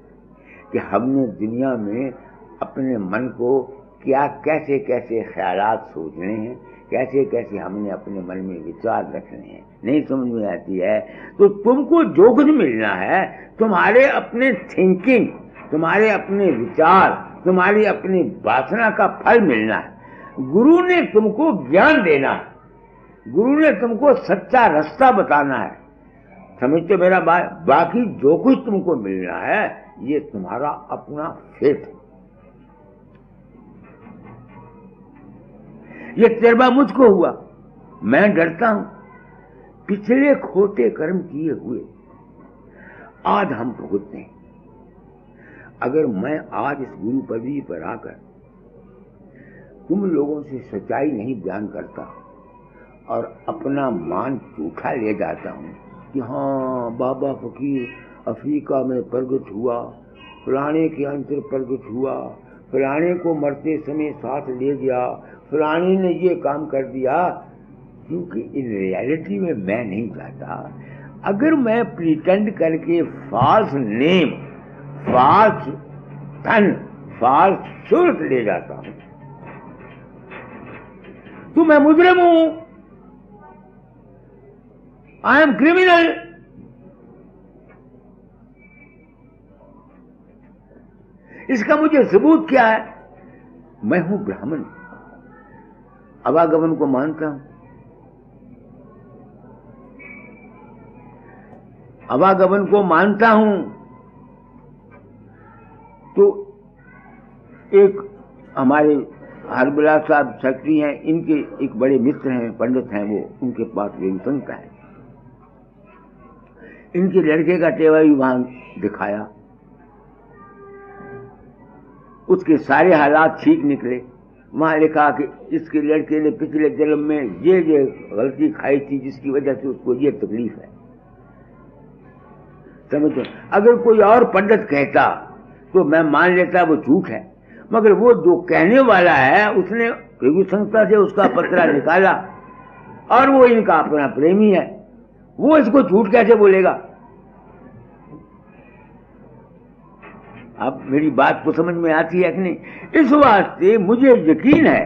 कि हमने दुनिया में अपने मन को क्या कैसे कैसे ख्यालात सोचने हैं, कैसे कैसे हमने अपने मन में विचार रखने हैं। नहीं समझ में आती है तो तुमको जो कुछ मिलना है तुम्हारे अपने थिंकिंग, तुम्हारे अपने विचार, तुम्हारी अपनी वासना का फल मिलना है। गुरु ने तुमको ज्ञान देना है, गुरु ने तुमको सच्चा रास्ता बताना है। समझते मेरा बात? बाकी जो कुछ तुमको मिलना है ये तुम्हारा अपना फेट है। ये तजर्बा मुझको हुआ, मैं डरता हूं पिछले खोटे कर्म किए हुए आज हम भुगतते हैं। अगर मैं आज इस गुरु पदवी पर आकर तुम लोगों से सच्चाई नहीं बयान करता और अपना मान झूठा ले जाता हूं कि हाँ बाबा फकीर अफ्रीका में प्रगट हुआ, फलाने के अंतर प्रगट हुआ, फलाने को मरते समय साथ ले गया, फलाने ने ये काम कर दिया, क्योंकि इन रियलिटी में मैं नहीं चाहता। अगर मैं प्रिटेंड करके फॉल्स नेम, फॉल्स धन, फॉल्स शोहरत ले जाता हूं तो मैं मुजरिम हूं, आई एम क्रिमिनल। इसका मुझे सबूत क्या है? मैं हूं ब्राह्मण, आवागमन को मानता हूं, आवागमन को मानता हूं। तो एक हमारे हरबिलास साहब सेक्रेटरी हैं, इनके एक बड़े मित्र हैं, पंडित हैं, वो उनके पास वेदसंग का है। इनके लड़के का टेवा भी वहां दिखाया, उसके सारे हालात ठीक निकले। वहां लिखा कि इसके लड़के ने पिछले जन्म में ये गलती खाई थी जिसकी वजह से उसको ये तकलीफ है। समझो, अगर कोई और पंडित कहता तो मैं मान लेता वो झूठ है, मगर वो जो कहने वाला है उसने प्रभु संस्था से उसका पत्रा निकाला और वो इनका अपना प्रेमी है, वो इसको झूठ कैसे बोलेगा? अब मेरी बात को समझ में आती है कि नहीं? इस वास्ते मुझे यकीन है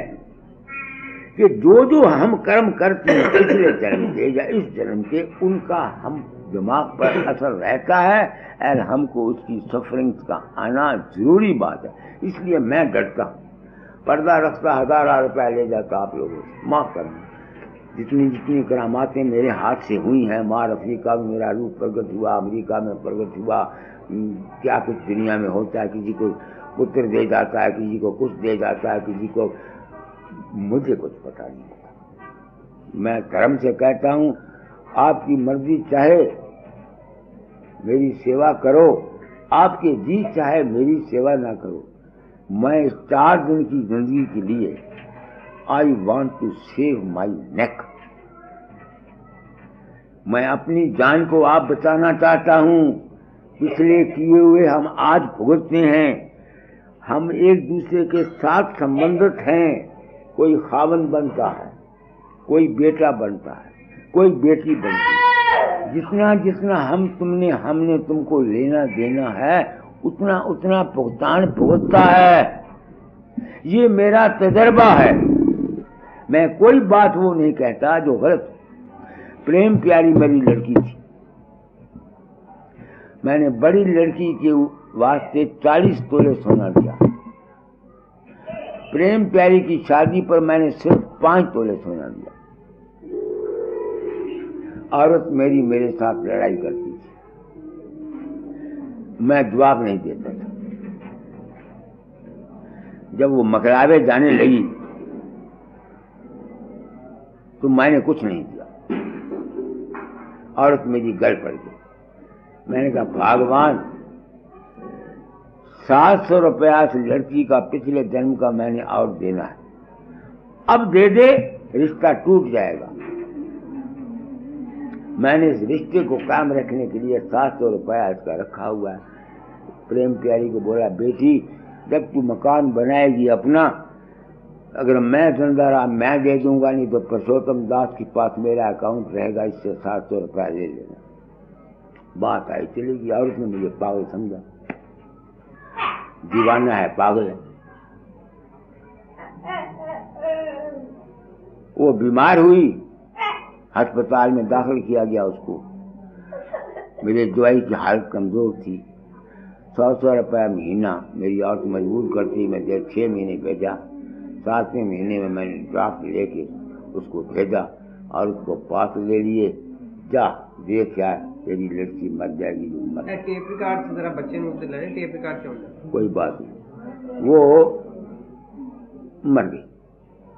कि जो जो हम कर्म करते हैं पिछले जन्म के या इस जन्म के, उनका हम दिमाग पर असर रहता है और हमको उसकी सफरिंग्स का आना जरूरी बात है। इसलिए मैं डरता हूं। पर्दा रखता 1000 रुपया ले जाता आप लोगों से, माफ करना। जितनी जितनी करामातें मेरे हाथ से हुई हैं, मार अफ्रीका में मेरा रूप प्रकट हुआ, अमेरिका में प्रकट हुआ, क्या कुछ दुनिया में होता है, किसी को पुत्र दे जाता है, किसी को कुछ दे जाता है, किसी को, मुझे कुछ पता नहीं होता। मैं धर्म से कहता हूं आपकी मर्जी चाहे मेरी सेवा करो, आपके जी चाहे मेरी सेवा ना करो। मैं 4 दिन की जिंदगी के लिए I want to save my neck, मैं अपनी जान को आप बचाना चाहता हूं। पिछले किए हुए हम आज भुगतते हैं। हम एक दूसरे के साथ संबंधित हैं। कोई खावन बनता है, कोई बेटा बनता है, कोई बेटी बनती है। जितना जितना हमने तुमको लेना देना है उतना उतना भुगतान भुगतता है। ये मेरा तजर्बा है। मैं कोई बात वो नहीं कहता जो गलत। प्रेम प्यारी मेरी लड़की थी, मैंने बड़ी लड़की के वास्ते 40 तोले सोना दिया। प्रेम प्यारी की शादी पर मैंने सिर्फ 5 तोले सोना दिया। औरत मेरी मेरे साथ लड़ाई करती थी, मैं जवाब नहीं देता था। जब वो मकरावे जाने लगी तो मैंने कुछ नहीं दिया। औरत मेरी गल पड़ गई। मैंने कहा भगवान, 700 रुपया से लड़की का पिछले जन्म का मैंने और देना है, अब दे दे रिश्ता टूट जाएगा। मैंने इस रिश्ते को कायम रखने के लिए 700 रुपया इसका रखा हुआ है। प्रेम प्यारी को बोला, बेटी जब तू मकान बनाएगी अपना, अगर मैं जिंदा रहा मैं दे दूंगा, नहीं तो पुरुषोत्तम दास के पास मेरा अकाउंट रहेगा, इससे 700 रुपया ले लेना। बात आई चली गई। औरत ने मुझे पागल समझा, दीवाना है, पागल है। वो बीमार हुई, अस्पताल में दाखिल किया गया उसको। मेरे ज्वाई की हालत कमजोर थी। 100 रुपया महीना मेरी औरत मजबूर करती, मैं 6 महीने भेजा। 7वें महीने में मैंने ड्राफ्ट लेके उसको भेजा और उसको पास ले लिए, जा देख क्या तेरी लड़की मर जाएगी। टेप रिकॉर्ड से जरा बच्चे ने उधर लड़े, टेप रिकॉर्ड से उधर कोई बात नहीं, वो मर गई।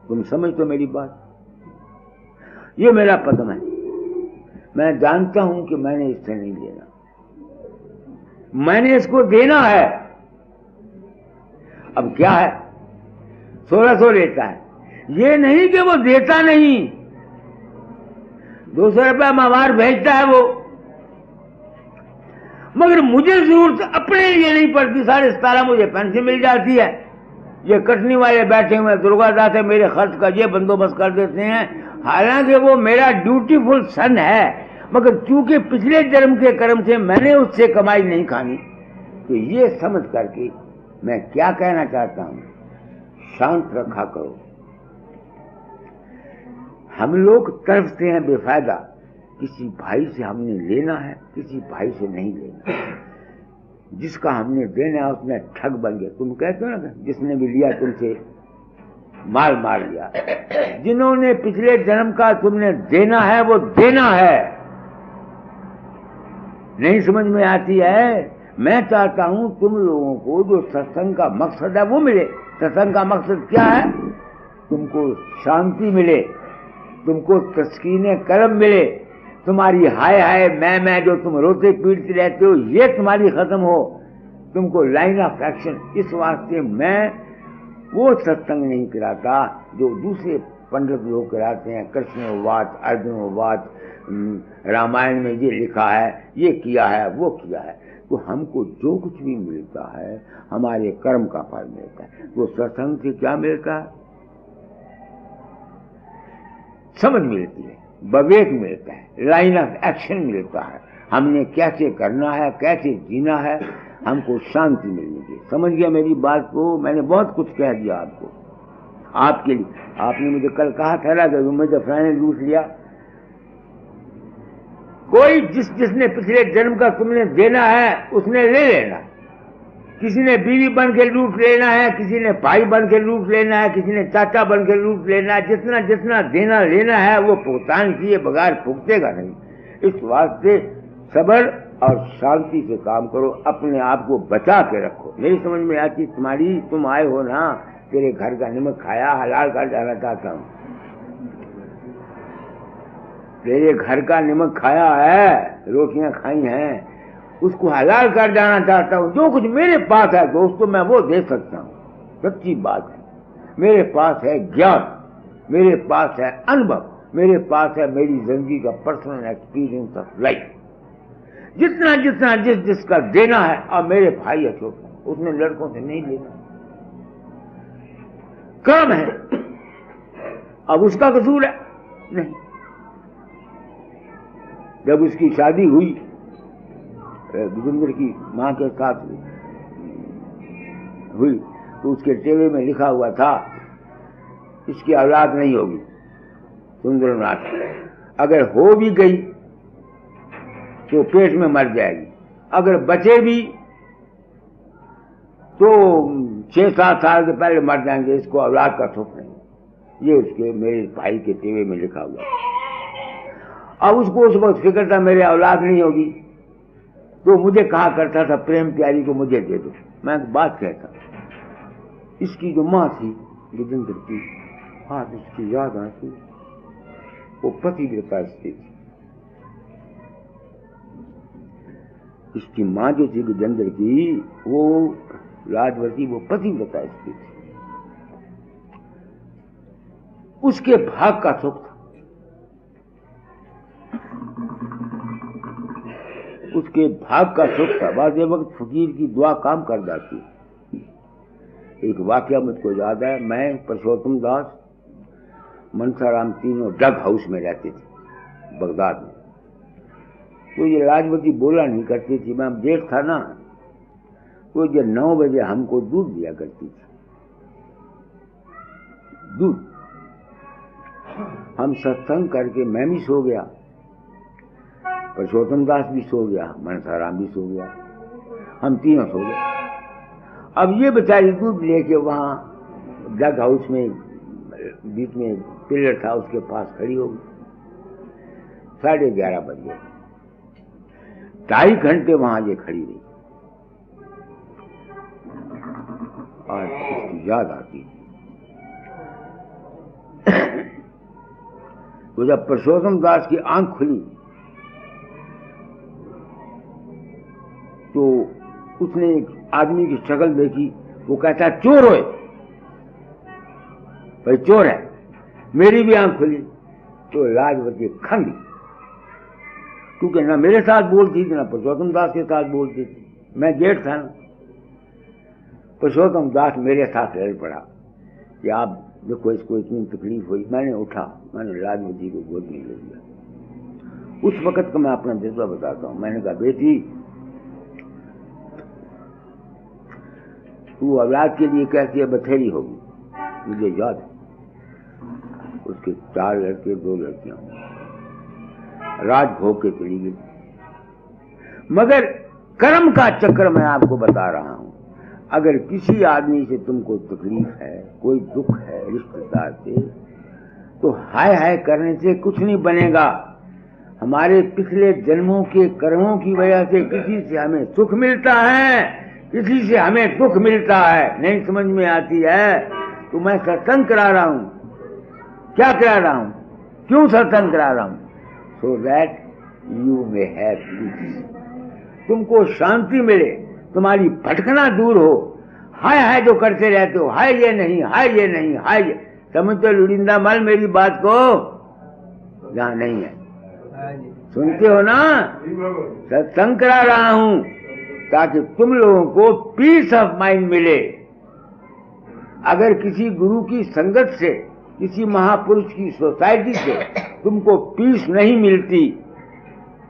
तुम समझ तो मेरी बात। ये मेरा पदम है, मैं जानता हूं कि मैंने इससे नहीं लेना, मैंने इसको देना है। अब क्या है, 1600 लेता है, ये नहीं कि वो देता नहीं। 200 रुपया मावार भेजता है वो, मगर मुझे जरूरत अपने लिए नहीं पड़ती। 17.5 मुझे पेंशन मिल जाती है। ये कटनी वाले बैठे हुए दुर्गादास है, मेरे खर्च का ये बंदोबस्त कर देते हैं। हालांकि वो मेरा ड्यूटीफुल सन है, मगर चूंकि पिछले जन्म के कर्म से मैंने उससे कमाई नहीं खानी। तो ये समझ करके मैं क्या कहना चाहता हूं, शांत रखा करो। हम लोग तरफते हैं बेफायदा, किसी भाई से हमने लेना है, किसी भाई से नहीं लेना। जिसका हमने देना है उसने ठग बन गया। तुम कहते हो ना, जिसने भी लिया तुमसे माल मार लिया। जिन्होंने पिछले जन्म का तुमने देना है वो देना है। नहीं समझ में आती है। मैं चाहता हूं तुम लोगों को जो सत्संग का मकसद है वो मिले। सत्संग का मकसद क्या है? तुमको शांति मिले, तुमको तस्कीने कलम मिले, तुम्हारी हाय हाय मैं जो तुम रोते पीटते रहते हो ये तुम्हारी खत्म हो, तुमको लाइन ऑफ एक्शन। इस वास्ते मैं वो सत्संग नहीं कराता जो दूसरे पंडित लोग कराते हैं। कृष्णवाद, अर्जुनवाद, रामायण में ये लिखा है, ये किया है, वो किया है। तो हमको जो कुछ भी मिलता है हमारे कर्म का फल मिलता है। वो सत्संग से क्या मिलता है? समझ मिलती है, विवेक मिलता है, लाइन ऑफ एक्शन मिलता है। हमने कैसे करना है, कैसे जीना है, हमको शांति मिलनी चाहिए। समझ गया मेरी बात को? मैंने बहुत कुछ कह दिया आपको, आपके लिए। आपने मुझे कल कहा था ना कि मुझे फ्राइने लूट लिया। कोई जिसने पिछले जन्म का तुमने देना है उसने ले लेना। किसी ने बीवी बन के लूट लेना है, किसी ने भाई बन के लूट लेना है, किसी ने चाचा बन के लूट लेना है। जितना जितना देना लेना है वो भुगतान किए बगैर भुगतेगा नहीं। इस वास्ते सब्र और शांति से काम करो, अपने आप को बचा के रखो। मेरी समझ में आती तुम्हारी, तुम आए हो ना, तेरे घर का नमक खाया, हलाल कर जाना चाहता हूं। तेरे घर का नमक खाया है, रोटियां खाई हैं, उसको हलाल कर जाना चाहता हूं। जो कुछ मेरे पास है दोस्तों मैं वो दे सकता हूं। सच्ची बात है। मेरे पास है ज्ञान, मेरे पास है अनुभव, मेरे पास है मेरी जिंदगी का पर्सनल एक्सपीरियंस ऑफ लाइफ। जितना जितना जिसका देना है, और मेरे भाई अशोक उसने लड़कों से नहीं लेना, कर्म है। अब उसका कसूर है नहीं। जब उसकी शादी हुई विजेंद्र की मां के साथ हुई तो उसके टेवे में लिखा हुआ था इसकी औलाद नहीं होगी सुंदरनाथ। अगर हो भी गई तो पेट में मर जाएगी, अगर बचे भी तो 6-7 साल के पहले मर जाएंगे, इसको औलाद का सुख नहीं। ये उसके मेरे भाई के टेवे में लिखा हुआ। अब उसको उस वक्त फिक्र था मेरे औलाद नहीं होगी, तो मुझे कहा करता था प्रेम प्यारी को मुझे दे दो। मैं एक बात कहता, इसकी जो माँ थी विजेंद्र की, आज उसकी याद आती, वो पतिव्रता स्त्री थी। इसकी माँ जो थी विजेंद्र की, वो राजवती, वो पतिव्रता स्त्री थी। उसके भाग का सुख था। उसके भाग का सुख था। बाज़ वक्त फकीर की दुआ काम कर जाती। एक वाकया मुझको याद है, मैं पुरुषोत्तम दास मनसाराम तीनों ड्रग हाउस में रहते थे बगदाद में। तो ये लाजवती बोला नहीं करती थी, मैं जेठ था ना, तो ये 9 बजे हमको दूध दिया करती थी। दूध हम सत्संग करके मैं भी सो गया, पुरुषोत्तम दास भी सो गया, मनसाराम भी सो गया, हम तीनों सो गए। अब ये बेचारी दूध लेके वहां ड्रग हाउस में बीच में पिलर था, उसके पास खड़ी हो गई। 11:30 बज गए। 2.5 घंटे वहां ये खड़ी रही। और इसकी याद आती। तो जब पुरुषोत्तम दास की आंख खुली तो उसने एक आदमी की शक्ल देखी। वो कहता है चोर होए, भाई चोर है। मेरी भी आंख खुली तो लाजवती खंगी, क्योंकि ना मेरे साथ बोलती थी ना पुरुषोत्तम दास के साथ बोलती थी। मैं जेठ था ना। पुरुषोत्तम दास मेरे साथ लड़ पड़ा कि आप देखो इसको इतनी तकलीफ हुई। मैंने उठा, मैंने लाजवती को गोद में ले लिया। उस वक्त का मैं अपना जज्बा बताता हूं। मैंने कहा बेटी तू औलाद के लिए कहती है बथेरी होगी। मुझे याद है उसके 4 लड़के 2 लड़कियां रात भोग के चली गई। मगर कर्म का चक्र मैं आपको बता रहा हूं। अगर किसी आदमी से तुमको तकलीफ है, कोई दुख है रिश्तेदार से, तो हाय हाय करने से कुछ नहीं बनेगा। हमारे पिछले जन्मों के कर्मों की वजह से किसी से हमें सुख मिलता है, किसी से हमें दुख मिलता है। नहीं समझ में आती है तो मैं सत्संग करा रहा हूं। क्या करा रहा हूं? क्यों सत्संग करा रहा हूं? So that you may have piece. तुमको शांति मिले, तुम्हारी भटकना दूर हो। हाय हाय जो करते रहते हो, हाय ये नहीं, हाय ये नहीं, हाय ये। समझते लुड़िंदा मल मेरी बात को? जहां नहीं है सुनते हो ना। सत्संग करा रहा हूं ताकि तुम लोगों को पीस ऑफ माइंड मिले। अगर किसी गुरु की संगत से, किसी महापुरुष की सोसाइटी से तुमको पीस नहीं मिलती,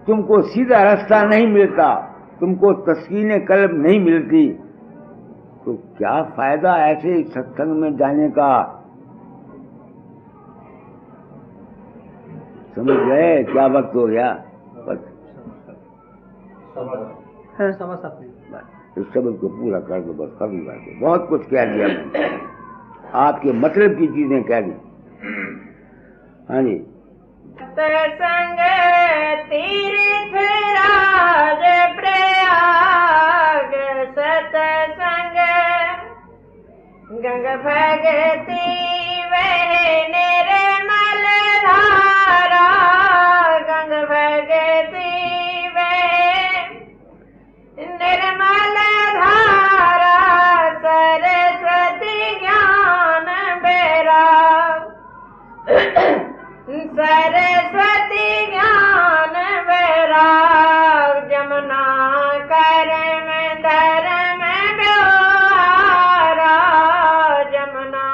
तुमको सीधा रास्ता नहीं मिलता, तुमको तस्कीन कल्ब नहीं मिलती, तो क्या फायदा ऐसे सत्संग में जाने का? समझ गए? क्या वक्त हो गया? बस इस शब्द को पूरा कर दो, बस खत्म कर दो। बहुत कुछ कह दिया मैंने, आपके मतलब की चीजें कह दी। हाँ जी। सत्संग तीर्थ राज प्रयाग, सत्संग गंग भगति वह निर्मल धारा, गंग भगति निर्मल धारा, सरस्वती ज्ञान बैराग, सरस्वती ज्ञान बैराग, जमुना कर्म धर्म ब्योहारा, जमुना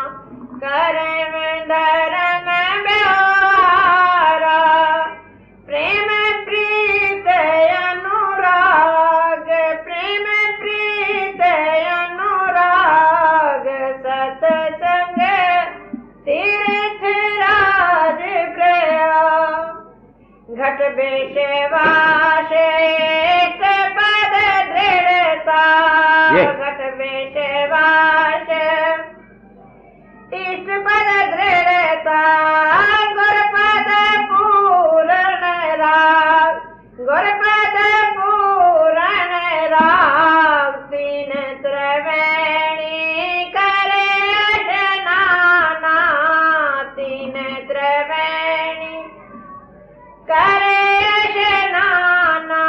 कर्म धर्म ब्योहारा, प्रेम प्रीत अनुराग, प्रेम प्रीत अनुराग, सत्संग तीर्थ राज प्रयाग, घट बेशवास एक पद दृढ़ता, घट बेशवास इष्ट पद दृढ़ता, गुरपद पूर्ण राग, गुरपद पूर्ण राग, तीन त्रिवेणी करे स्नाना, तीन त्रिवेणी करे स्नाना,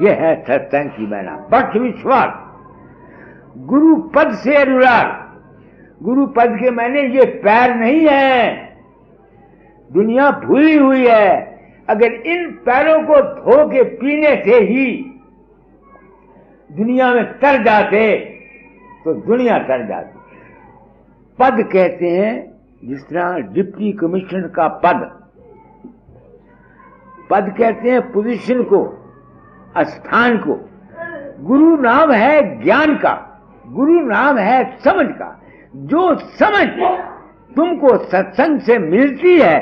ये है सत्संग की मैना। पक्ष विश्वास, गुरु पद से अनुराग। गुरु पद के मैंने ये पैर नहीं है, दुनिया भूली हुई है। अगर इन पैरों को धो के पीने से ही दुनिया में तर जाते तो दुनिया तर जाती। पद कहते हैं जिस तरह डिप्टी कमिश्नर का पद, पद कहते हैं पोजीशन को, स्थान को। गुरु नाम है ज्ञान का, गुरु नाम है समझ का। जो समझ तुमको सत्संग से मिलती है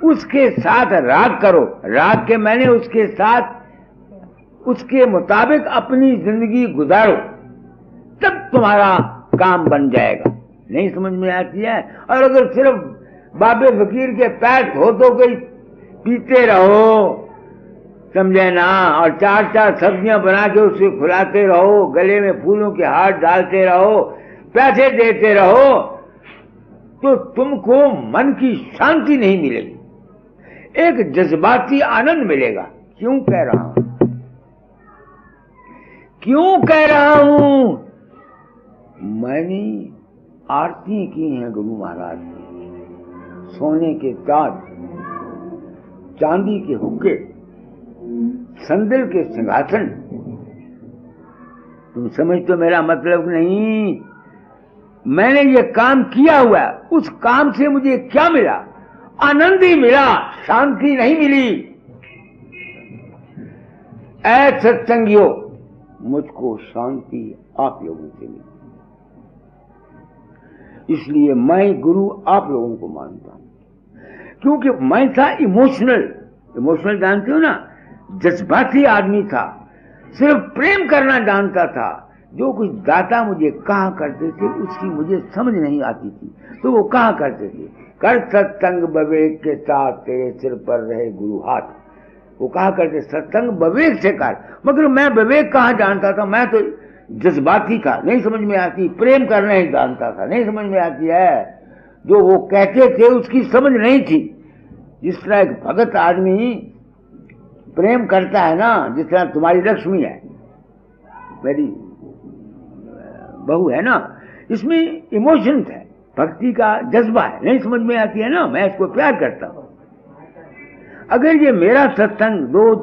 उसके साथ राग करो। राग के मैंने उसके साथ, उसके मुताबिक अपनी जिंदगी गुजारो, तब तुम्हारा काम बन जाएगा। नहीं समझ में आती है? और अगर सिर्फ बाबे फकीर के पैर धो गई पीते रहो, समझे ना, और चार चार सब्जियां बना के उसे खिलाते रहो, गले में फूलों के हार डालते रहो, पैसे देते रहो, तो तुमको मन की शांति नहीं मिलेगी, एक जज्बाती आनंद मिलेगा। क्यों कह रहा हूं, क्यों कह रहा हूं? मैंने आरती की हैं गुरु महाराज की, सोने के ताज, चांदी के हुक्के, संदल के सिंहासन। तुम समझ तो मेरा मतलब नहीं। मैंने ये काम किया हुआ, उस काम से मुझे क्या मिला? आनंद ही मिला, शांति नहीं मिली। ऐ सत्संगियों, मुझको शांति आप लोगों से मिली, इसलिए मैं गुरु आप लोगों को मानता हूं। क्योंकि मैं था इमोशनल जानते हो ना, जज्बाती आदमी था, सिर्फ प्रेम करना जानता था। जो कुछ दाता मुझे कहा करते थे उसकी मुझे समझ नहीं आती थी, तो वो कहा करते थे, कर सत्संग विवेक के साथ तेरे सिर पर रहे गुरु हाथ। वो कहा करते सत्संग विवेक से कर, मगर मैं विवेक कहाँ जानता था? मैं तो जज्बाती था, नहीं समझ में आती। प्रेम करना ही जानता था, नहीं समझ में आती है। जो वो कहते थे उसकी समझ नहीं थी। जिस तरह एक भगत आदमी प्रेम करता है ना, जिस तरह तुम्हारी लक्ष्मी है, मेरी बहू है ना, इसमें इमोशंस है, भक्ति का जज्बा है, नहीं समझ में आती है ना, मैं इसको प्यार करता हूं। अगर ये मेरा सत्संग 2,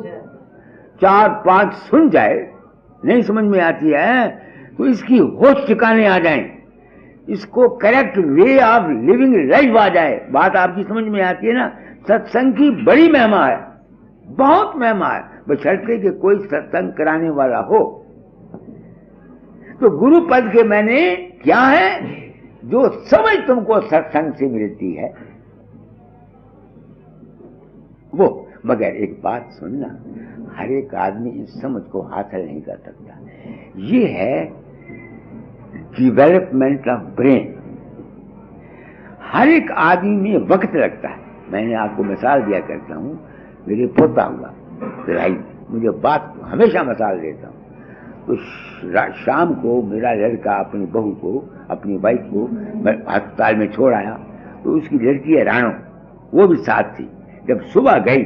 4, 5 सुन जाए, नहीं समझ में आती है, तो इसकी होश ठिकाने आ जाए, इसको correct way of living life आ जाए। बात आपकी समझ में आती है ना? सत्संग की बड़ी महिमा है, बहुत महिमा है, बशर्ते कि कोई सत्संग कराने वाला हो। तो गुरु पद के मैंने क्या है? जो समझ तुमको सत्संग से मिलती है वो। मगर एक बात सुनना, हर एक आदमी इस समझ को हासिल नहीं कर सकता। ये है डेवलपमेंट ऑफ ब्रेन। हर एक आदमी में वक्त लगता है। मैंने आपको मिसाल दिया करता हूं, मेरे पोता हुआ पढ़ाई, मुझे बात हमेशा मिसाल देता हूं। तो शाम को मेरा लड़का अपनी बहू को, अपनी वाइफ को अस्पताल में छोड़ आया, तो उसकी लड़की है राणो, वो भी साथ थी। जब सुबह गई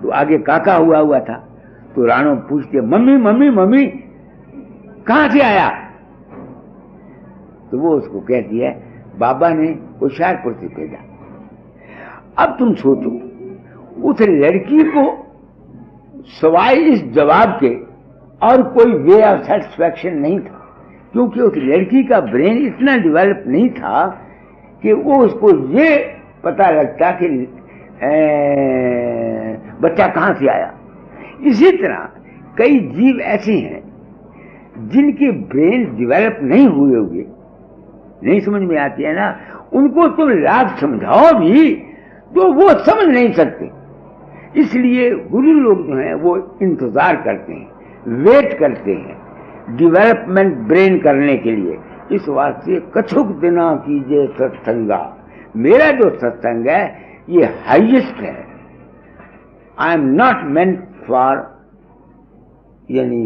तो आगे काका हुआ था, तो राणो पूछते, मम्मी मम्मी मम्मी कहां से आया? तो वो उसको कहती है, बाबा ने होशियारपुर से भेजा। अब तुम सोचो, उस लड़की को सवाई इस जवाब के और कोई वे ऑफ सेटिस्फैक्शन नहीं था, क्योंकि उस लड़की का ब्रेन इतना डेवलप नहीं था कि वो उसको ये पता लगता कि बच्चा कहां से आया। इसी तरह कई जीव ऐसे हैं जिनके ब्रेन डेवलप नहीं हुए, नहीं समझ में आती है ना, उनको तुम लाभ समझाओ भी तो वो समझ नहीं सकते। इसलिए गुरु लोग जो हैं वो इंतजार करते हैं, वेट करते हैं डेवलपमेंट ब्रेन करने के लिए। इस वास्ते कछुक दिना कीजिए सत्संगा। मेरा जो सत्संग है ये हाईएस्ट है। I am not meant for यानी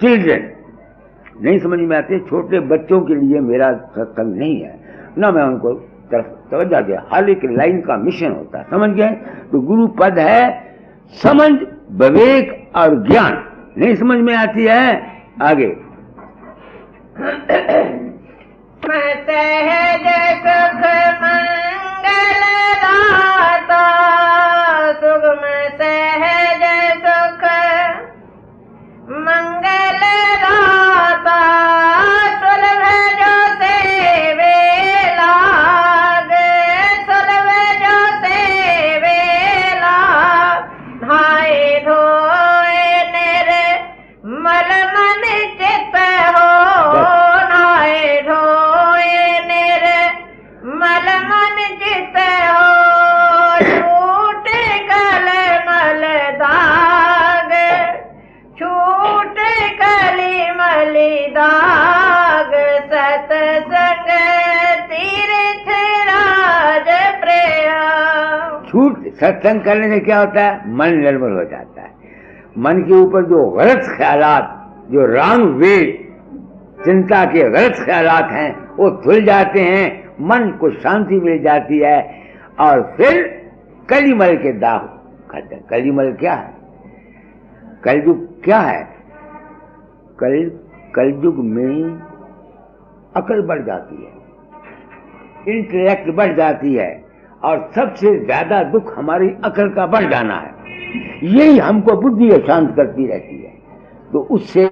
चिल्ड्रन, नहीं समझ में आते, छोटे बच्चों के लिए मेरा सत्संग नहीं है ना, मैं उनको तरफ तवज्जो दे। हर एक लाइन का मिशन होता है, समझ गए? तो गुरु पद है समझ, विवेक और ज्ञान। नहीं समझ में आती है? आगे सहज सुख मंगल दाता, सुगम सहज सुख मंगल दाता, सुलभ जो सेवे लाग, सुलभ जो सेवे लाग, नहाए धोए निर्मल मन चित हो, नहाए धोए निर्मल मन चित हो, छूट गल मल दाग, छूट गली मली दाग, सतसंग तीर्थ राज प्रिया। छूट सत्संग करने से क्या होता है? मन निर्मल हो जाता है। मन के ऊपर जो गलत ख्यालात, जो रॉन्ग वे चिंता के गलत ख्यालात हैं, वो धुल जाते हैं, मन को शांति मिल जाती है, और फिर कलिमल के दाग खत्म। कलिमल क्या है? कलयुग क्या है? कलयुग में अकल बढ़ जाती है, इंटेलेक्ट बढ़ जाती है, और सबसे ज्यादा दुख हमारी अकल का बढ़ जाना है। यही हमको बुद्धि शांत करती रहती है। तो उससे